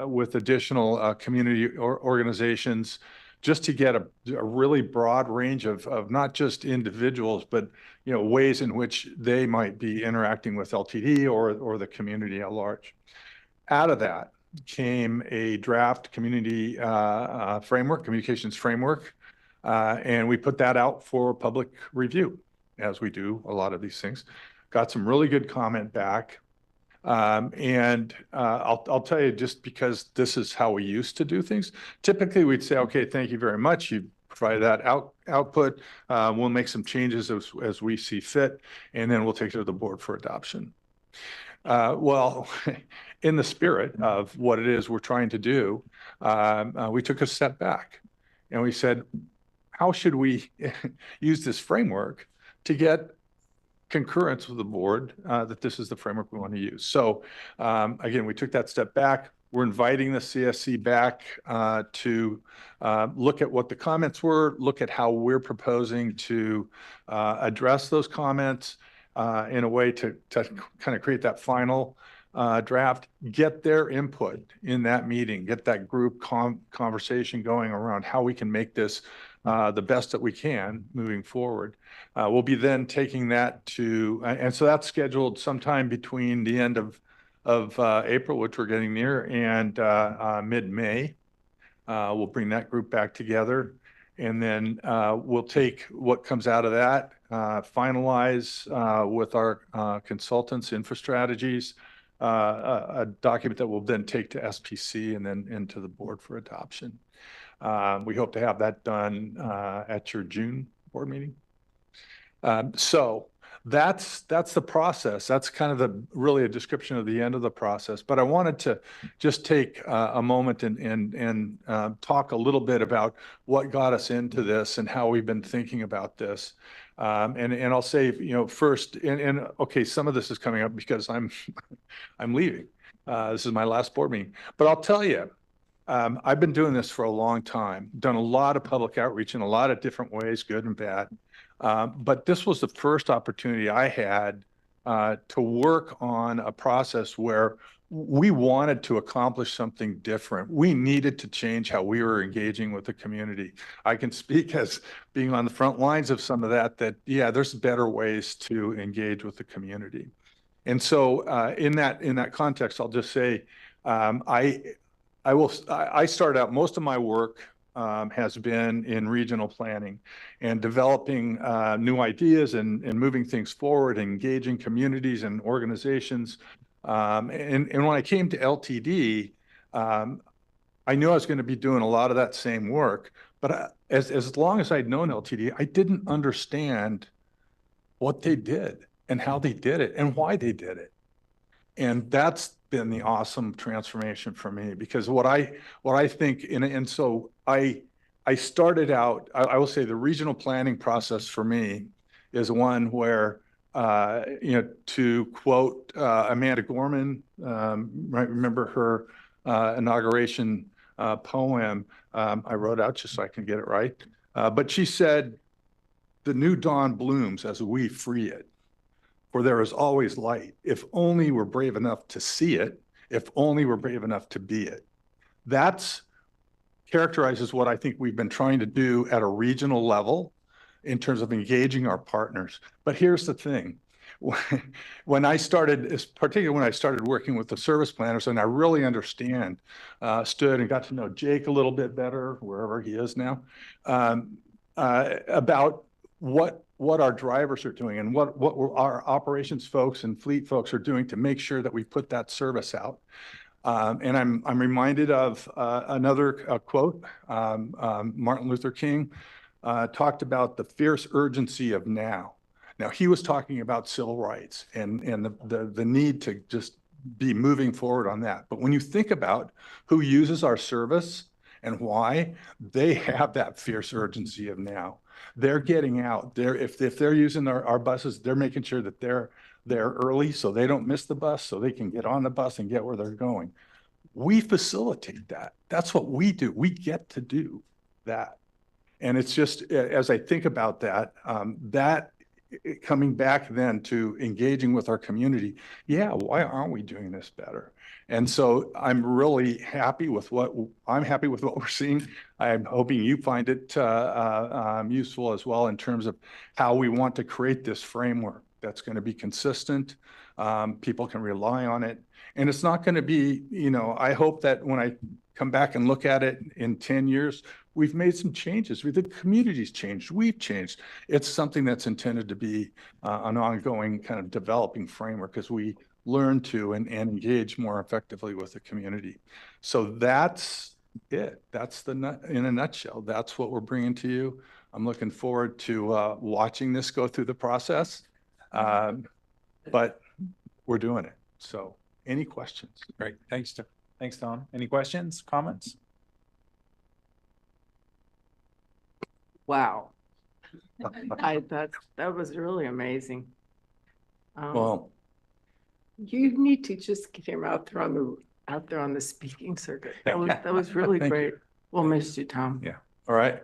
with additional community organizations just to get a really broad range of not just individuals, but ways in which they might be interacting with LTD or the community at large. Out of that came a draft community framework, communications framework, and we put that out for public review, as we do a lot of these things. Got some really good comment back. And I'll tell you, just because this is how we used to do things, typically we'd say, okay, thank you very much. You provide that output. We'll make some changes as we see fit, and then we'll take it to the board for adoption. Well, in the spirit of what it is we're trying to do, we took a step back and we said, how should we use this framework to get concurrence with the board that this is the framework we want to use? So again, we took that step back. We're inviting the CSC back to look at what the comments were, look at how we're proposing to address those comments in a way to kind of create that final draft, get their input in that meeting, get that group conversation going around how we can make this the best that we can moving forward. We'll be then taking that to, and so that's scheduled sometime between the end of April, which we're getting near, and mid-May. We'll bring that group back together, and then we'll take what comes out of that, finalize with our consultants, InfraStrategies, a document that we'll then take to SPC and then into the board for adoption. We hope to have that done at your June board meeting. So that's the process. That's kind of really a description of the end of the process. But I wanted to just take a moment and talk a little bit about what got us into this and how we've been thinking about this. And I'll say, first, and okay, some of this is coming up because I'm leaving. This is my last board meeting, but I'll tell you, I've been doing this for a long time, done a lot of public outreach in a lot of different ways, good and bad. But this was the first opportunity I had to work on a process where we wanted to accomplish something different. We needed to change how we were engaging with the community. I can speak as being on the front lines of some of that, yeah, there's better ways to engage with the community. And so in that context, I'll just say, I started out, most of my work has been in regional planning and developing new ideas and moving things forward, engaging communities and organizations. And when I came to LTD, I knew I was going to be doing a lot of that same work, but as long as I'd known LTD, I didn't understand what they did and how they did it and why they did it. And that's been the awesome transformation for me, because what I think, and so I started out, I will say the regional planning process for me is one where, to quote Amanda Gorman, right, remember her inauguration poem, I wrote out just so I can get it right. But she said, "The new dawn blooms as we free it. For there is always light, if only we're brave enough to see it, if only we're brave enough to be it." That's characterizes what I think we've been trying to do at a regional level in terms of engaging our partners. But here's the thing. When I started, particularly when I started working with the service planners, and I really stood and got to know Jake a little bit better, wherever he is now, about what our drivers are doing and what our operations folks and fleet folks are doing to make sure that we put that service out. And I'm reminded of another quote. Martin Luther King talked about the fierce urgency of now. Now, he was talking about civil rights and the need to just be moving forward on that. But when you think about who uses our service and why, they have that fierce urgency of now. They're getting out. If they're using our buses, they're making sure that they're early so they don't miss the bus, so they can get on the bus and get where they're going. We facilitate that. That's what we do. We get to do that. And it's just, as I think about that, coming back then to engaging with our community, yeah, why aren't we doing this better? And so I'm really happy with what we're seeing. I'm hoping you find it useful as well in terms of how we want to create this framework that's going to be consistent. People can rely on it. And it's not going to be, I hope that when I come back and look at it in 10 years, we've made some changes. The community's changed. We've changed. It's something that's intended to be an ongoing kind of developing framework as we learn to and engage more effectively with the community. So that's it. That's in a nutshell. That's what we're bringing to you. I'm looking forward to watching this go through the process, but we're doing it. So any questions? Great. Thanks, Tom. Any questions, comments? Wow. That was really amazing. Well, you need to just get him out there on the speaking circuit. That was really great. We'll miss you, Tom. Yeah. all right.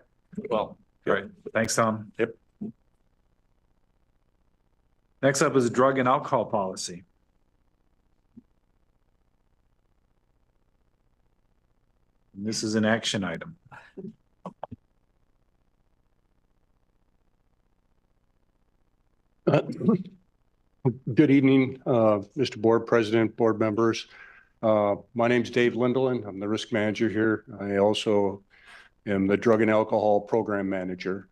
Well, great. Thanks, Tom. Yep. Next up is drug and alcohol policy. And this is an action item. Good evening, Mr. Board President, board members. My name's Dave Lindeland. I'm the risk manager here. I also am the drug and alcohol program manager.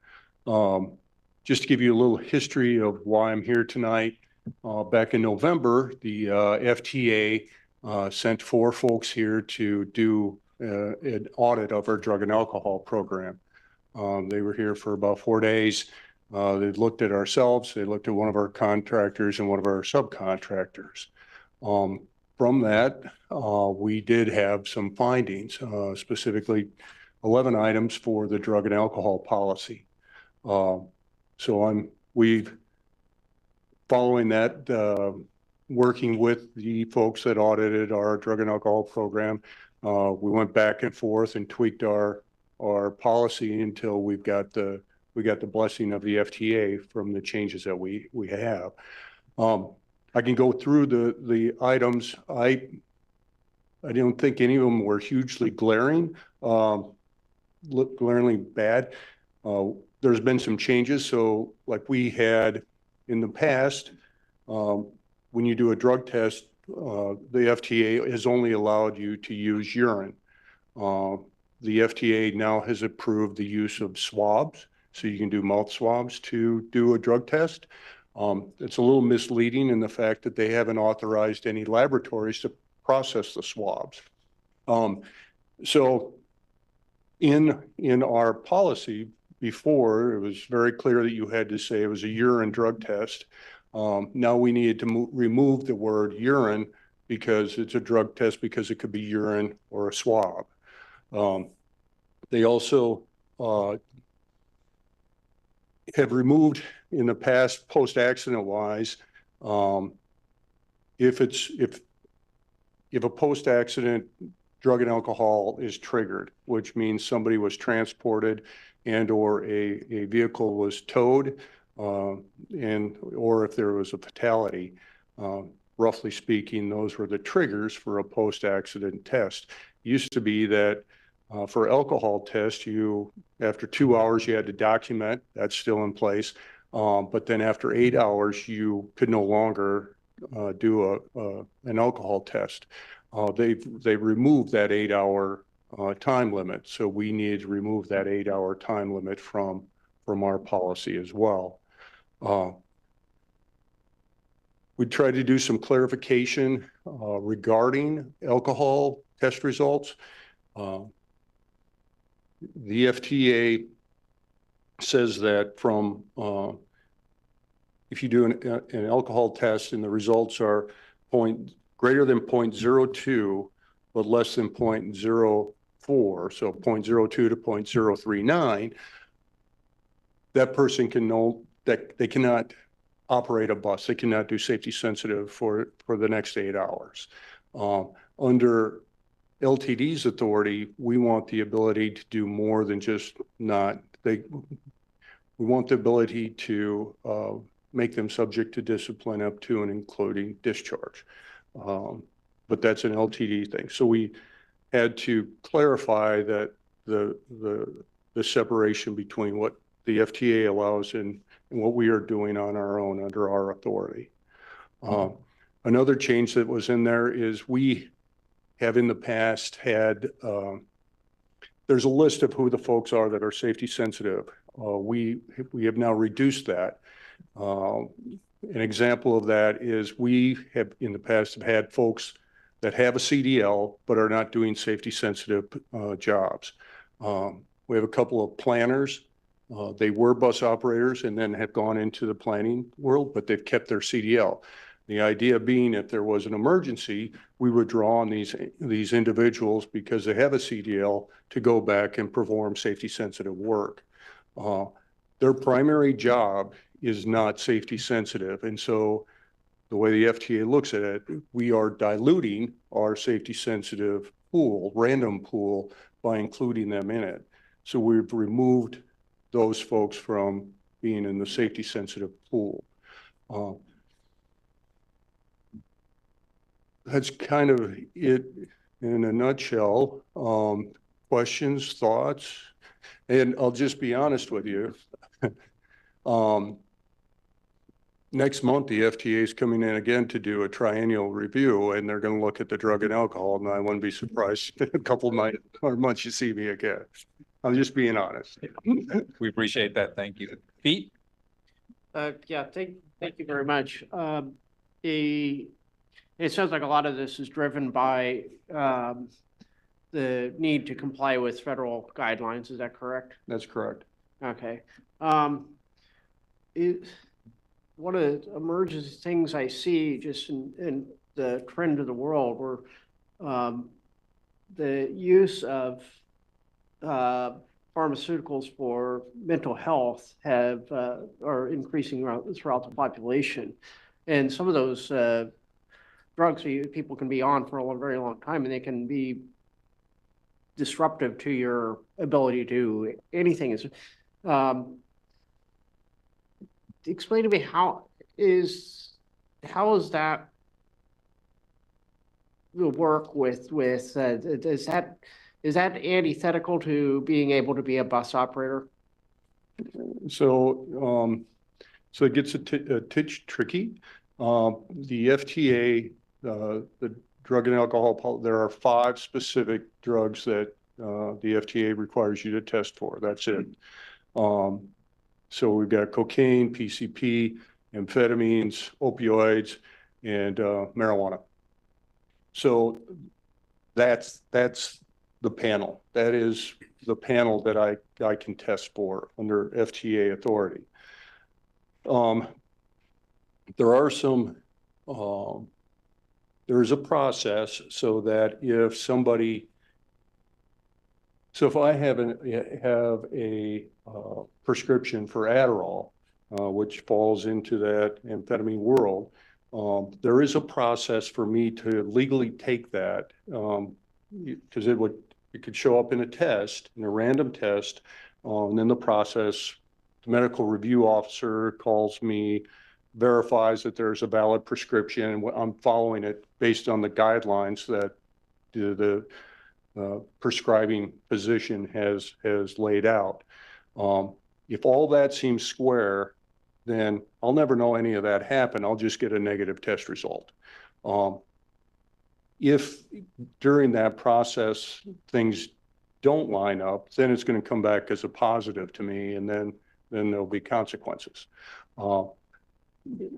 Just to give you a little history of why I'm here tonight, back in November, the FTA sent 4 folks here to do an audit of our drug and alcohol program. They were here for about 4 days. They looked at ourselves, they looked at one of our contractors and one of our subcontractors. From that, we did have some findings, specifically 11 items for the drug and alcohol policy. So we've following that, working with the folks that audited our drug and alcohol program, we went back and forth and tweaked our policy until we got the blessing of the FTA from the changes that we have. I can go through the items. I don't think any of them were hugely glaringly bad. There's been some changes. So like we had in the past, when you do a drug test, the FTA has only allowed you to use urine. The FTA now has approved the use of swabs, so you can do mouth swabs to do a drug test. It's a little misleading in the fact that they haven't authorized any laboratories to process the swabs. So in our policy before, it was very clear that you had to say it was a urine drug test. Now we needed to remove the word urine because it's a drug test because it could be urine or a swab. They also have removed in the past post-accident wise, if a post-accident drug and alcohol is triggered, which means somebody was transported and or a vehicle was towed, or if there was a fatality, roughly speaking, those were the triggers for a post-accident test. It used to be that for alcohol test, after 2 hours, you had to document. That's still in place. But then after 8 hours, you could no longer do an alcohol test. They've removed that 8-hour time limit. So we need to remove that 8-hour time limit from our policy as well. We tried to do some clarification regarding alcohol test results. The FTA says that if you do an alcohol test and the results are greater than 0.02, but less than 0.04, so 0.02 to 0.039, that person they cannot operate a bus. They cannot do safety sensitive for the next 8 hours. Under LTD's authority, we want the ability to do more than just we want the ability to make them subject to discipline up to and including discharge. But that's an LTD thing. So we had to clarify that the separation between what the FTA allows and what we are doing on our own under our authority. Another change that was in there is we have in the past had, there's a list of who the folks are that are safety sensitive. We have now reduced that. An example of that is we have in the past have had folks that have a CDL but are not doing safety sensitive jobs. We have a couple of planners. They were bus operators and then have gone into the planning world, but they've kept their CDL. The idea being if there was an emergency, we would draw on these individuals because they have a CDL to go back and perform safety sensitive work. Their primary job is not safety sensitive. And so the way the FTA looks at it, we are diluting our safety sensitive pool, random pool, by including them in it. So we've removed those folks from being in the safety sensitive pool. That's kind of it in a nutshell. Questions, thoughts? And I'll just be honest with you. Next month, the FTA is coming in again to do a triennial review, and they're going to look at the drug and alcohol. And I wouldn't be surprised if in a couple of months you see me again. I'm just being honest. We appreciate that. Thank you. Pete? Yeah, thank you very much. It sounds like a lot of this is driven by the need to comply with federal guidelines. Is that correct? That's correct. Okay. one of the emerging things I see just in the trend of the world where the use of pharmaceuticals for mental health are increasing throughout the population. And some of those drugs people can be on for a very long time, and they can be disruptive to your ability to do anything. Explain to me how is that will work with is that antithetical to being able to be a bus operator? So, so it gets a titch tricky. The FTA, the drug and alcohol, there are 5 specific drugs that the FTA requires you to test for. That's it. So we've got cocaine, PCP, amphetamines, opioids, and marijuana. So that's the panel. That is the panel that I can test for under FTA authority. There are some, there's a process so that if somebody, so if I have a prescription for Adderall, which falls into that amphetamine world, there is a process for me to legally take that, because it could show up in a test, in a random test, and then the process, the medical review officer calls me, verifies that there's a valid prescription, and I'm following it based on the guidelines that the prescribing physician has laid out. If all that seems square, then I'll never know any of that happened. I'll just get a negative test result. If during that process things don't line up, then it's going to come back as a positive to me, and then there'll be consequences.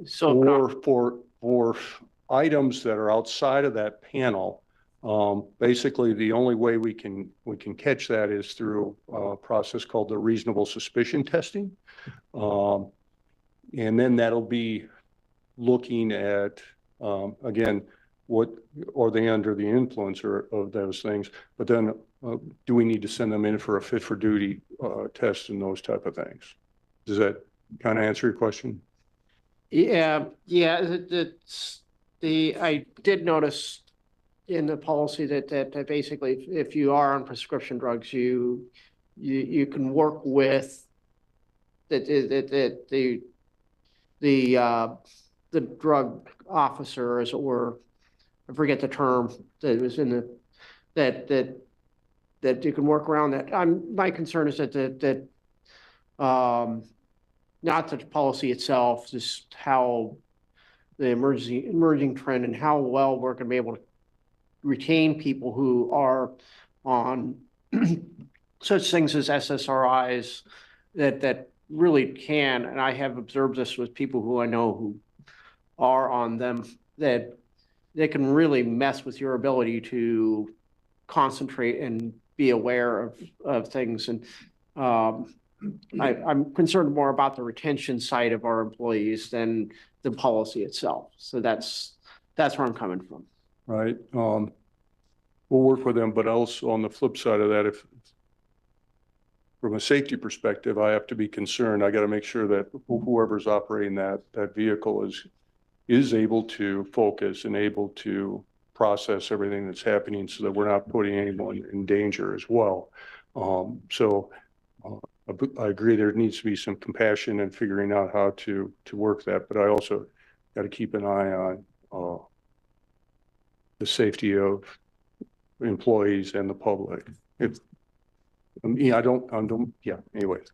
So for items that are outside of that panel, basically the only way we can catch that is through a process called the reasonable suspicion testing. And then that'll be looking at, again, what are they under the influence of those things, but then do we need to send them in for a fit for duty test and those type of things? Does that kind of answer your question? Yeah, I did notice in the policy that basically if you are on prescription drugs, you can work with the drug officer, as it were. I forget the term that was in that you can work around that. My concern is that not the policy itself, just how the emerging trend and how well we're going to be able to retain people who are on such things as SSRIs that really can, and I have observed this with people who I know who are on them, that they can really mess with your ability to concentrate and be aware of things. And I'm concerned more about the retention side of our employees than the policy itself. So that's where I'm coming from. Right. We'll work with them, but also on the flip side of that, if from a safety perspective, I have to be concerned. I got to make sure that whoever's operating that vehicle is able to focus and able to process everything that's happening so that we're not putting anyone in danger as well. I agree there needs to be some compassion and figuring out how to work that, but I also got to keep an eye on the safety of employees and the public. Anyways.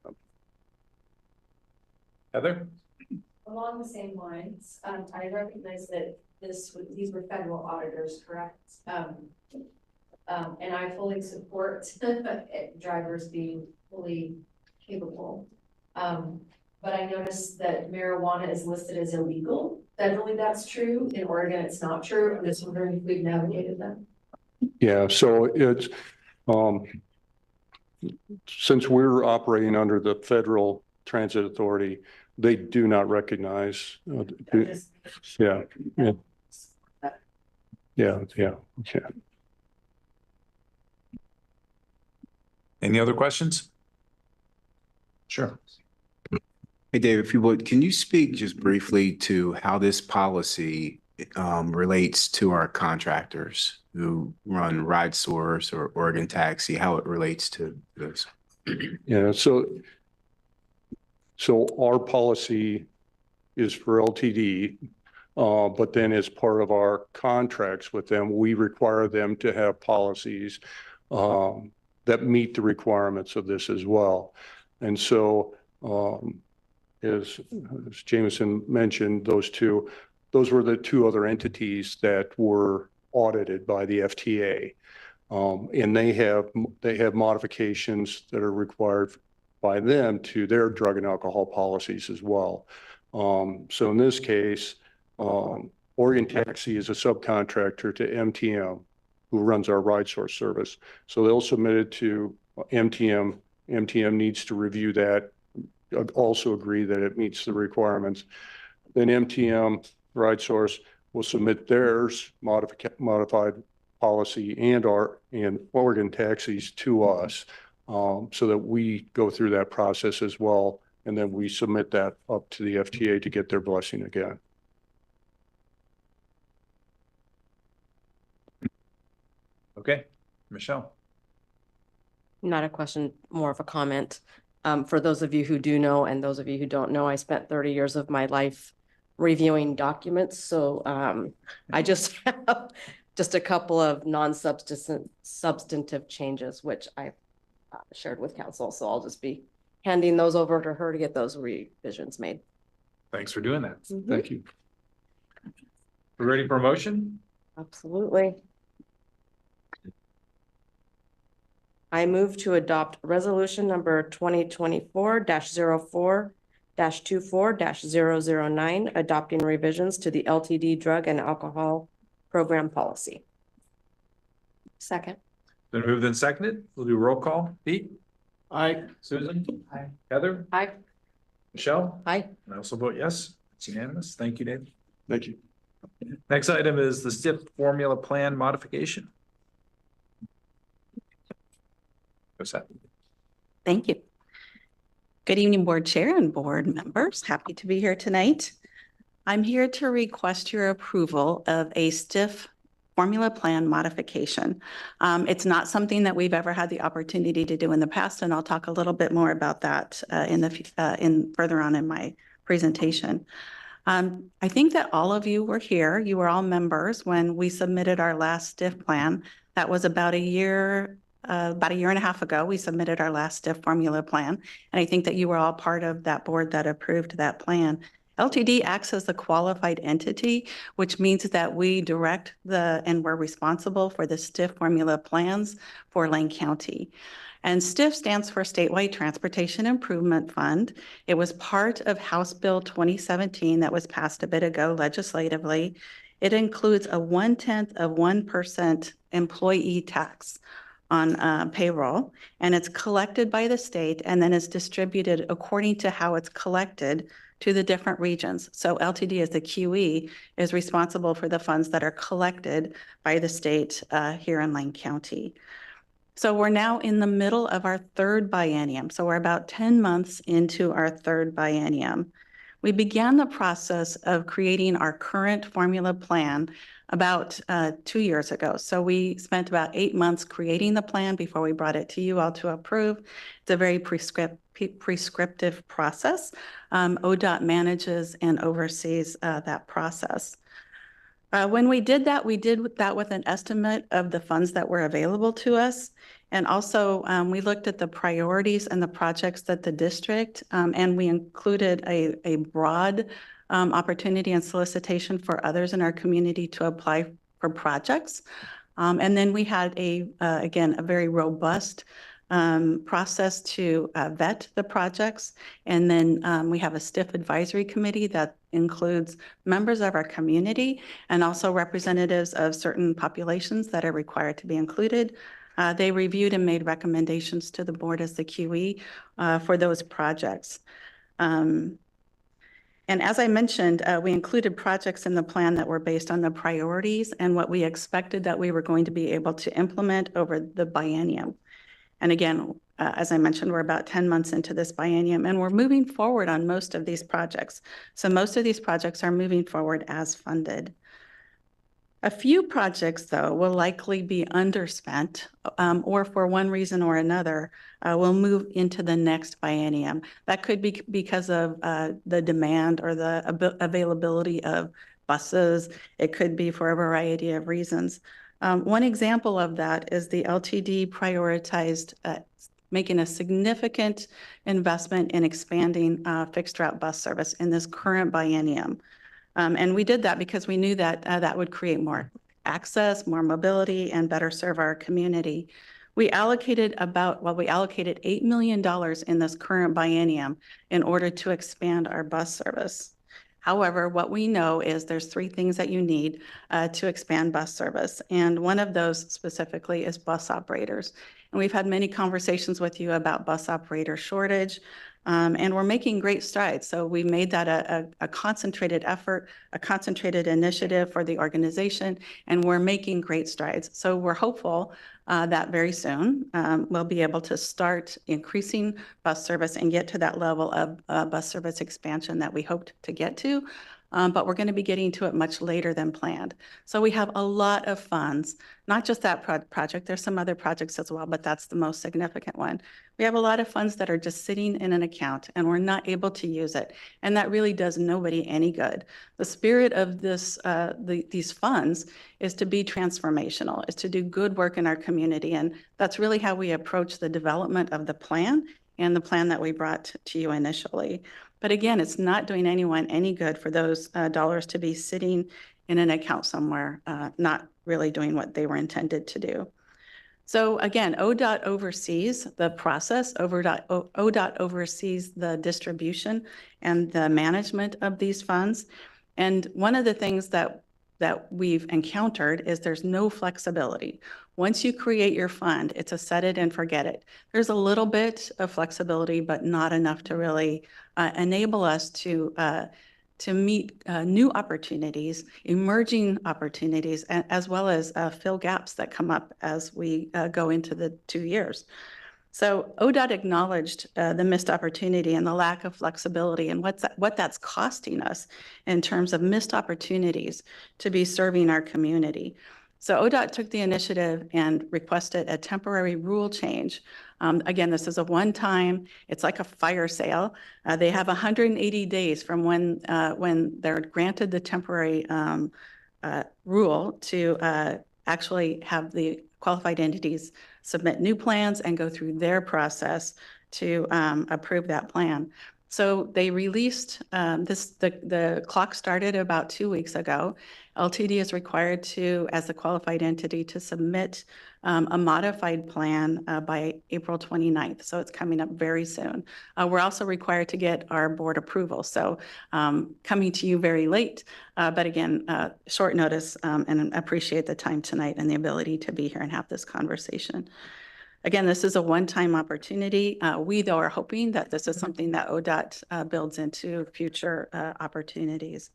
Heather? Along the same lines, I recognize that these were federal auditors, correct? And I fully support drivers being fully capable. But I noticed that marijuana is listed as illegal. Federally, that's true. In Oregon, it's not true. I'm just wondering if we've navigated that. Yeah, so it's, since we're operating under the Federal Transit Authority, they do not recognize. Yeah, yeah. Yeah, yeah, yeah. Any other questions? Sure. Hey, Dave, if you would, can you speak just briefly to how this policy relates to our contractors who run Ride Source or Oregon Taxi, how it relates to this? Yeah, so our policy is for LTD, but then as part of our contracts with them, we require them to have policies that meet the requirements of this as well. And so, as Jameson mentioned, those were the two other entities that were audited by the FTA. And they have modifications that are required by them to their drug and alcohol policies as well. So in this case, Oregon Taxi is a subcontractor to MTM, who runs our Ride Source service. So they'll submit it to MTM. MTM needs to review that, also agree that it meets the requirements. Then MTM Ride Source will submit theirs modified policy and Oregon Taxis to us, so that we go through that process as well. And then we submit that up to the FTA to get their blessing again. Okay, Michelle. Not a question, more of a comment. For those of you who do know and those of you who don't know, I spent 30 years of my life reviewing documents. So I just have just a couple of substantive changes, which I shared with council. So I'll just be handing those over to her to get those revisions made. Thanks for doing that. Thank you. We're ready for a motion? Absolutely. I move to adopt resolution number 2024-04-24-009, adopting revisions to the LTD drug and alcohol program policy. Second. Been moved and seconded. We'll do roll call. Pete? Aye. Susan? Aye. Heather? Aye. Michelle? Aye. I also vote yes. It's unanimous. Thank you, Dave. Thank you. Next item is the STIF formula plan modification. What's that? Thank you. Good evening, Board Chair and Board members. Happy to be here tonight. I'm here to request your approval of a STIF formula plan modification. It's not something that we've ever had the opportunity to do in the past, and I'll talk a little bit more about that in further on in my presentation. I think that all of you were here. You were all members when we submitted our last STIF plan. That was about a year and a half ago. We submitted our last STIF formula plan, and I think that you were all part of that board that approved that plan. LTD acts as the qualified entity, which means that we direct and we're responsible for the STIF formula plans for Lane County. And STIF stands for Statewide Transportation Improvement Fund. It was part of House Bill 2017 that was passed a bit ago legislatively. It includes a 0.1% employee tax on payroll, and it's collected by the state and then is distributed according to how it's collected to the different regions. So LTD as the QE is responsible for the funds that are collected by the state here in Lane County. So we're now in the middle of our third biennium. So we're about 10 months into our third biennium. We began the process of creating our current formula plan about 2 years ago. So we spent about 8 months creating the plan before we brought it to you all to approve. It's a very prescriptive process. ODOT manages and oversees that process. When we did that with an estimate of the funds that were available to us. And also we looked at the priorities and the projects that the district, and we included a broad opportunity and solicitation for others in our community to apply for projects. And then we had again, a very robust process to vet the projects. And then we have a STIF advisory committee that includes members of our community and also representatives of certain populations that are required to be included. They reviewed and made recommendations to the board as the QE for those projects. And as I mentioned, we included projects in the plan that were based on the priorities and what we expected that we were going to be able to implement over the biennium. And again, as I mentioned, we're about 10 months into this biennium and we're moving forward on most of these projects. So most of these projects are moving forward as funded. A few projects, though, will likely be underspent or for one reason or another will move into the next biennium. That could be because of the demand or the availability of buses. It could be for a variety of reasons. One example of that is the LTD prioritized making a significant investment in expanding fixed route bus service in this current biennium. And we did that because we knew that that would create more access, more mobility, and better serve our community. We allocated $8 million in this current biennium in order to expand our bus service. However, what we know is there's 3 things that you need to expand bus service. And one of those specifically is bus operators. And we've had many conversations with you about bus operator shortage. And we're making great strides. So we made that a concentrated effort, a concentrated initiative for the organization, and we're making great strides. So we're hopeful that very soon we'll be able to start increasing bus service and get to that level of bus service expansion that we hoped to get to. But we're going to be getting to it much later than planned. So we have a lot of funds, not just that project. There's some other projects as well, but that's the most significant one. We have a lot of funds that are just sitting in an account and we're not able to use it. And that really does nobody any good. The spirit of this, these funds is to be transformational, is to do good work in our community. And that's really how we approach the development of the plan and the plan that we brought to you initially. But again, it's not doing anyone any good for those dollars to be sitting in an account somewhere, not really doing what they were intended to do. So again, ODOT oversees the process, ODOT oversees the distribution and the management of these funds. And one of the things that we've encountered is there's no flexibility. Once you create your fund, it's a set it and forget it. There's a little bit of flexibility, but not enough to really enable us to meet new opportunities, emerging opportunities, as well as fill gaps that come up as we go into the 2 years. So ODOT acknowledged the missed opportunity and the lack of flexibility and what that's costing us in terms of missed opportunities to be serving our community. So ODOT took the initiative and requested a temporary rule change. Again, this is a one-time, it's like a fire sale. They have 180 days from when they're granted the temporary rule to actually have the qualified entities submit new plans and go through their process to approve that plan. So they released the clock started about 2 weeks ago. LTD is required to, as a qualified entity, to submit a modified plan by April 29th. So it's coming up very soon. We're also required to get our board approval. So coming to you very late, but again, short notice, and appreciate the time tonight and the ability to be here and have this conversation. Again, this is a one-time opportunity. We, though, are hoping that this is something that ODOT builds into future opportunities.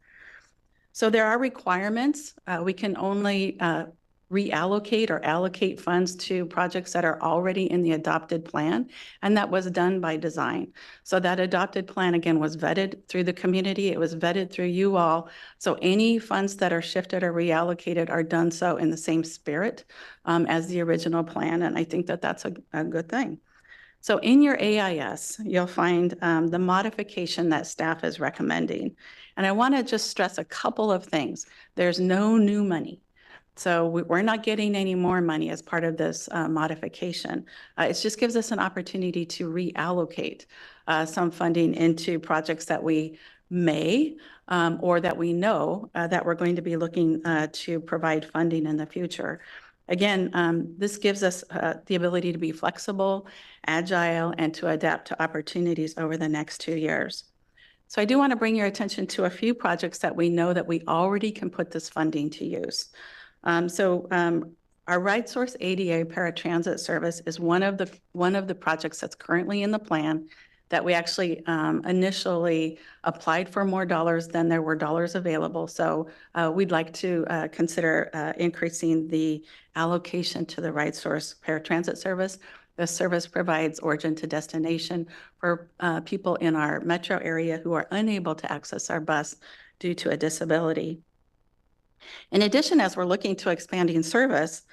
So there are requirements. We can only reallocate or allocate funds to projects that are already in the adopted plan, and that was done by design. So that adopted plan, again, was vetted through the community. It was vetted through you all. So any funds that are shifted or reallocated are done so in the same spirit as the original plan, and I think that that's a good thing. So in your AIS, you'll find the modification that staff is recommending. And I want to just stress a couple of things. There's no new money. So we're not getting any more money as part of this modification. It just gives us an opportunity to reallocate some funding into projects that we may or that we know that we're going to be looking to provide funding in the future. Again, this gives us the ability to be flexible, agile, and to adapt to opportunities over the next 2 years. So I do want to bring your attention to a few projects that we know that we already can put this funding to use. Our RideSource ADA paratransit service is one of the projects that's currently in the plan. that we actually initially applied for more dollars than there were dollars available. So we'd like to consider increasing the allocation to the Right Source Paratransit Service. The service provides origin to destination for people in our metro area who are unable to access our bus due to a disability. In addition, as we're looking to expanding service,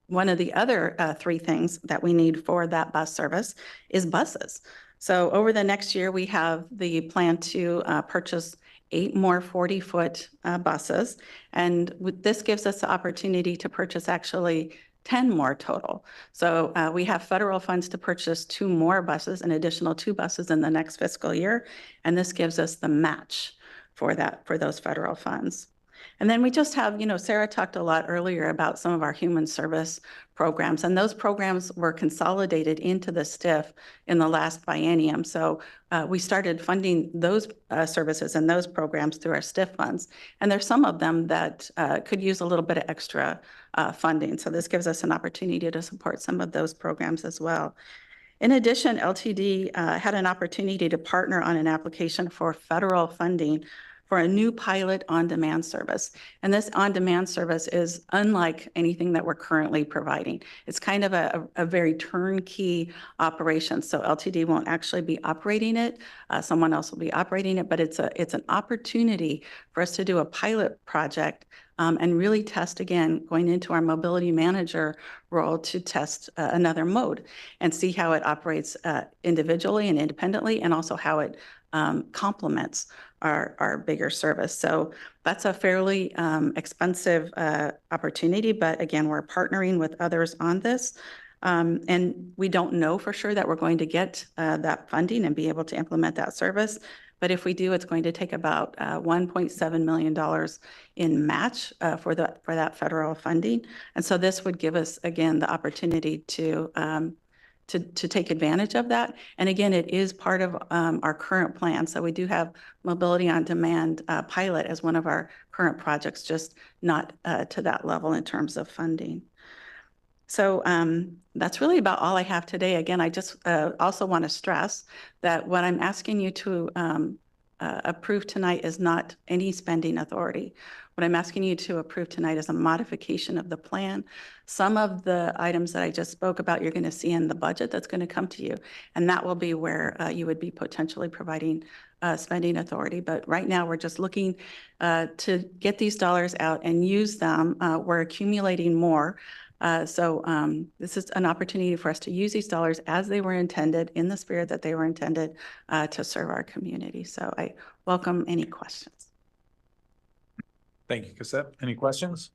one of the other three things that we need for that bus service is buses. So over the next year, we have the plan to purchase 8 more 40-foot buses. And this gives us the opportunity to purchase actually 10 more total. So we have federal funds to purchase 2 more buses, an additional 2 buses in the next fiscal year. And this gives us the match for those federal funds. And then we just have, Sarah talked a lot earlier about some of our human service programs, and those programs were consolidated into the STIF in the last biennium. So we started funding those services and those programs through our STIF funds. And there's some of them that could use a little bit of extra funding. So this gives us an opportunity to support some of those programs as well. In addition, LTD had an opportunity to partner on an application for federal funding for a new pilot on-demand service. And this on-demand service is unlike anything that we're currently providing. It's kind of a very turnkey operation. So LTD won't actually be operating it. Someone else will be operating it, but it's an opportunity for us to do a pilot project and really test, again, going into our mobility manager role to test another mode and see how it operates individually and independently, and also how it complements our bigger service. So that's a fairly expensive opportunity, but again, we're partnering with others on this. And we don't know for sure that we're going to get that funding and be able to implement that service. But if we do, it's going to take about $1.7 million in match for that federal funding. And so this would give us, again, the opportunity to take advantage of that. And again, it is part of our current plan. So we do have Mobility on Demand pilot as one of our current projects, just not to that level in terms of funding. So that's really about all I have today. Again, I just also want to stress that what I'm asking you to approve tonight is not any spending authority. What I'm asking you to approve tonight is a modification of the plan. Some of the items that I just spoke about, you're going to see in the budget that's going to come to you. And that will be where you would be potentially providing spending authority. But right now, we're just looking to get these dollars out and use them. We're accumulating more. So this is an opportunity for us to use these dollars as they were intended, in the spirit that they were intended to serve our community. So I welcome any questions. Thank you, Cassette. Any questions?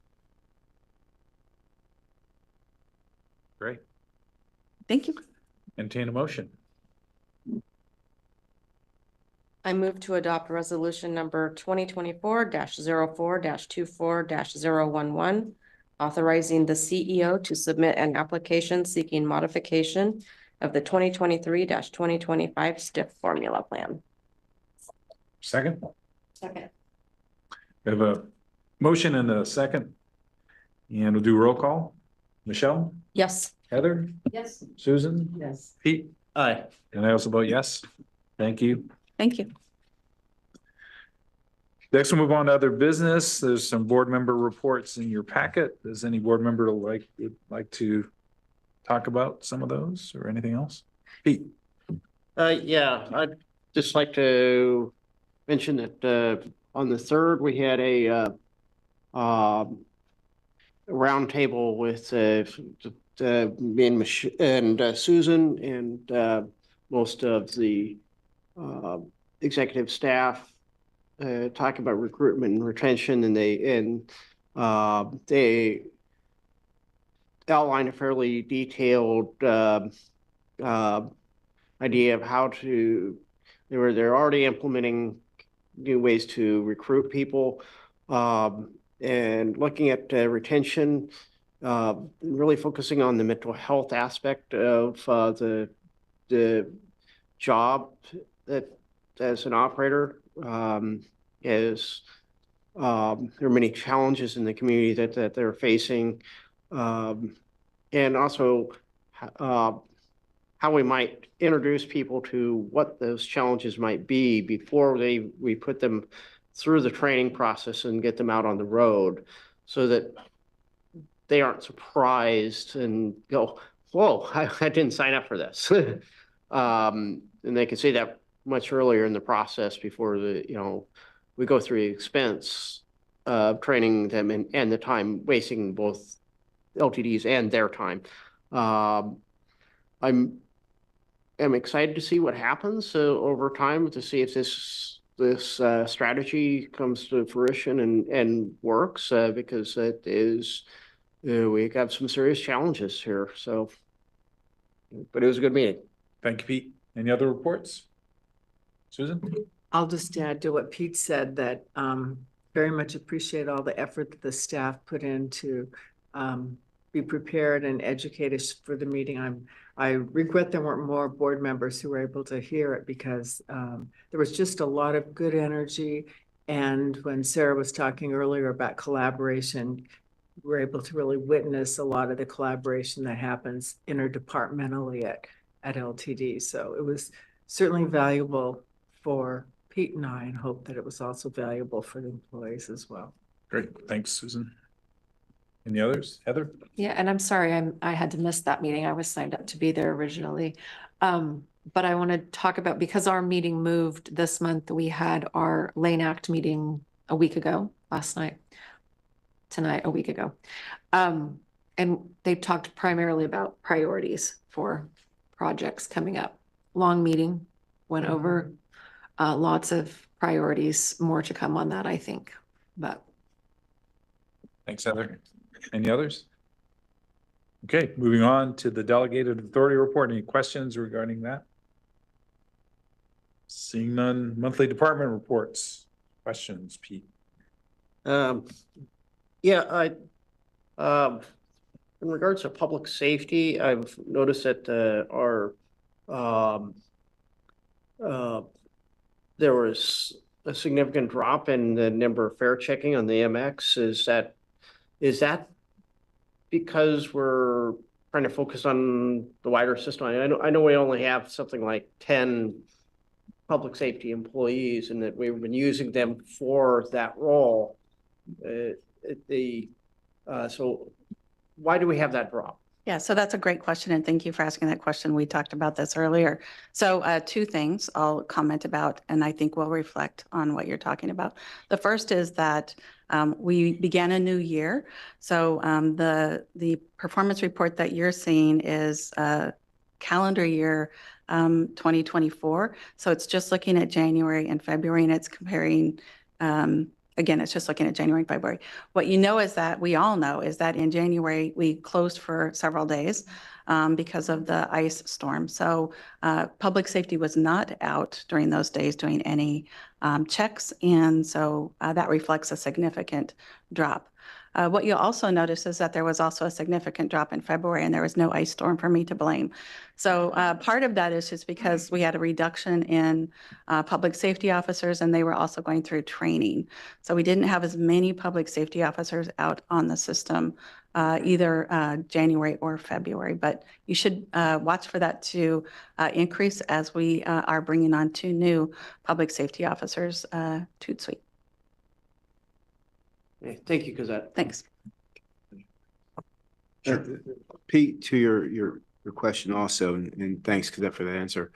Great. Thank you. Entertain a motion. I move to adopt resolution number 2024-04-24-011, authorizing the CEO to submit an application seeking modification of the 2023-2025 STIF formula plan. Second? Second. We have a motion and a second. And we'll do roll call. Michelle? Yes. Heather? Yes. Susan? Yes. Pete? Aye. And I also vote yes. Thank you. Thank you. Next, we'll move on to other business. There's some board member reports in your packet. Does any board member would like to talk about some of those or anything else? Pete? Yeah, I'd just like to mention that on the 3rd, we had a roundtable with me and Susan and most of the executive staff talking about recruitment and retention, and they outlined a fairly detailed idea of how to. They're already implementing new ways to recruit people, and looking at retention, really focusing on the mental health aspect of the job that as an operator. There are many challenges in the community that they're facing, and also how we might introduce people to what those challenges might be before we put them through the training process and get them out on the road, so that they aren't surprised and go, whoa, I didn't sign up for this. And they can see that much earlier in the process before we go through the expense of training them and the time wasting both LTDs and their time. I'm excited to see what happens over time, to see if this strategy comes to fruition and works, because it is, we got some serious challenges here. So, but it was a good meeting. Thank you, Pete. Any other reports? Susan? I'll just add to what Pete said, that very much appreciate all the effort that the staff put in to be prepared and educate us for the meeting. I regret there weren't more board members who were able to hear it, because there was just a lot of good energy. And when Sarah was talking earlier about collaboration, we were able to really witness a lot of the collaboration that happens interdepartmentally at LTD. So it was certainly valuable for Pete and I, and hope that it was also valuable for the employees as well. Great. Thanks, Susan. Any others? Heather? Yeah, and I'm sorry, I had to miss that meeting. I was signed up to be there originally. But I want to talk about, because our meeting moved this month, we had our Lane Act meeting a week ago, tonight, a week ago. And they talked primarily about priorities for projects coming up. Long meeting, went over lots of priorities, more to come on that, I think, but. Thanks, Heather. Any others? Okay, moving on to the delegated authority report. Any questions regarding that? Seeing none. Monthly department reports. Questions, Pete? Yeah, in regards to public safety, I've noticed that there was a significant drop in the number of fare checking on the MX. Is that because we're trying to focus on the wider system? I know we only have something like 10 public safety employees, and that we've been using them for that role. So why do we have that drop? Yeah, so that's a great question, and thank you for asking that question. We talked about this earlier. So two things I'll comment about, and I think will reflect on what you're talking about. The first is that we began a new year. So the performance report that you're seeing is calendar year 2024. So it's just looking at January and February, and it's comparing again, it's just looking at January and February. What you know is that, we all know, is that in January, we closed for several days because of the ice storm. So public safety was not out during those days doing any checks. And so that reflects a significant drop. What you'll also notice is that there was also a significant drop in February, and there was no ice storm for me to blame. So part of that is just because we had a reduction in public safety officers, and they were also going through training. So we didn't have as many public safety officers out on the system either January or February, but you should watch for that to increase as we are bringing on 2 new public safety officers to Suite. Thank you, Cosette. Thanks. Sure. Pete, to your question also, and thanks, Cosette, for the answer.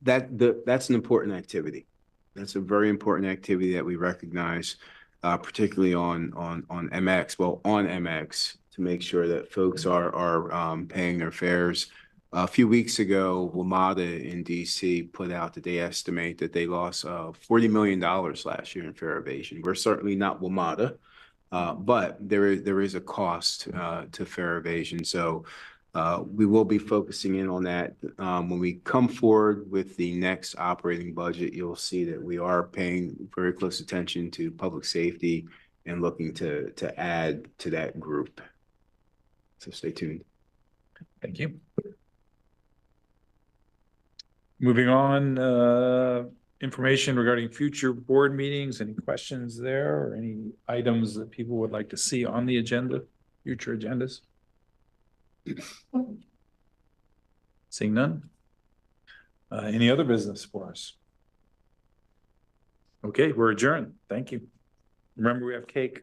That's an important activity. That's a very important activity that we recognize, particularly on MX. Well, on MX, to make sure that folks are paying their fares. A few weeks ago, WMATA in DC put out that they estimate that they lost $40 million last year in fare evasion. We're certainly not WMATA, but there is a cost to fare evasion. So we will be focusing in on that. When we come forward with the next operating budget, you'll see that we are paying very close attention to public safety and looking to add to that group. So stay tuned. Thank you. Moving on, information regarding future board meetings. Any questions there, or any items that people would like to see on the agenda, future agendas? Seeing none? Any other business for us? Okay, we're adjourned. Thank you. Remember, we have cake.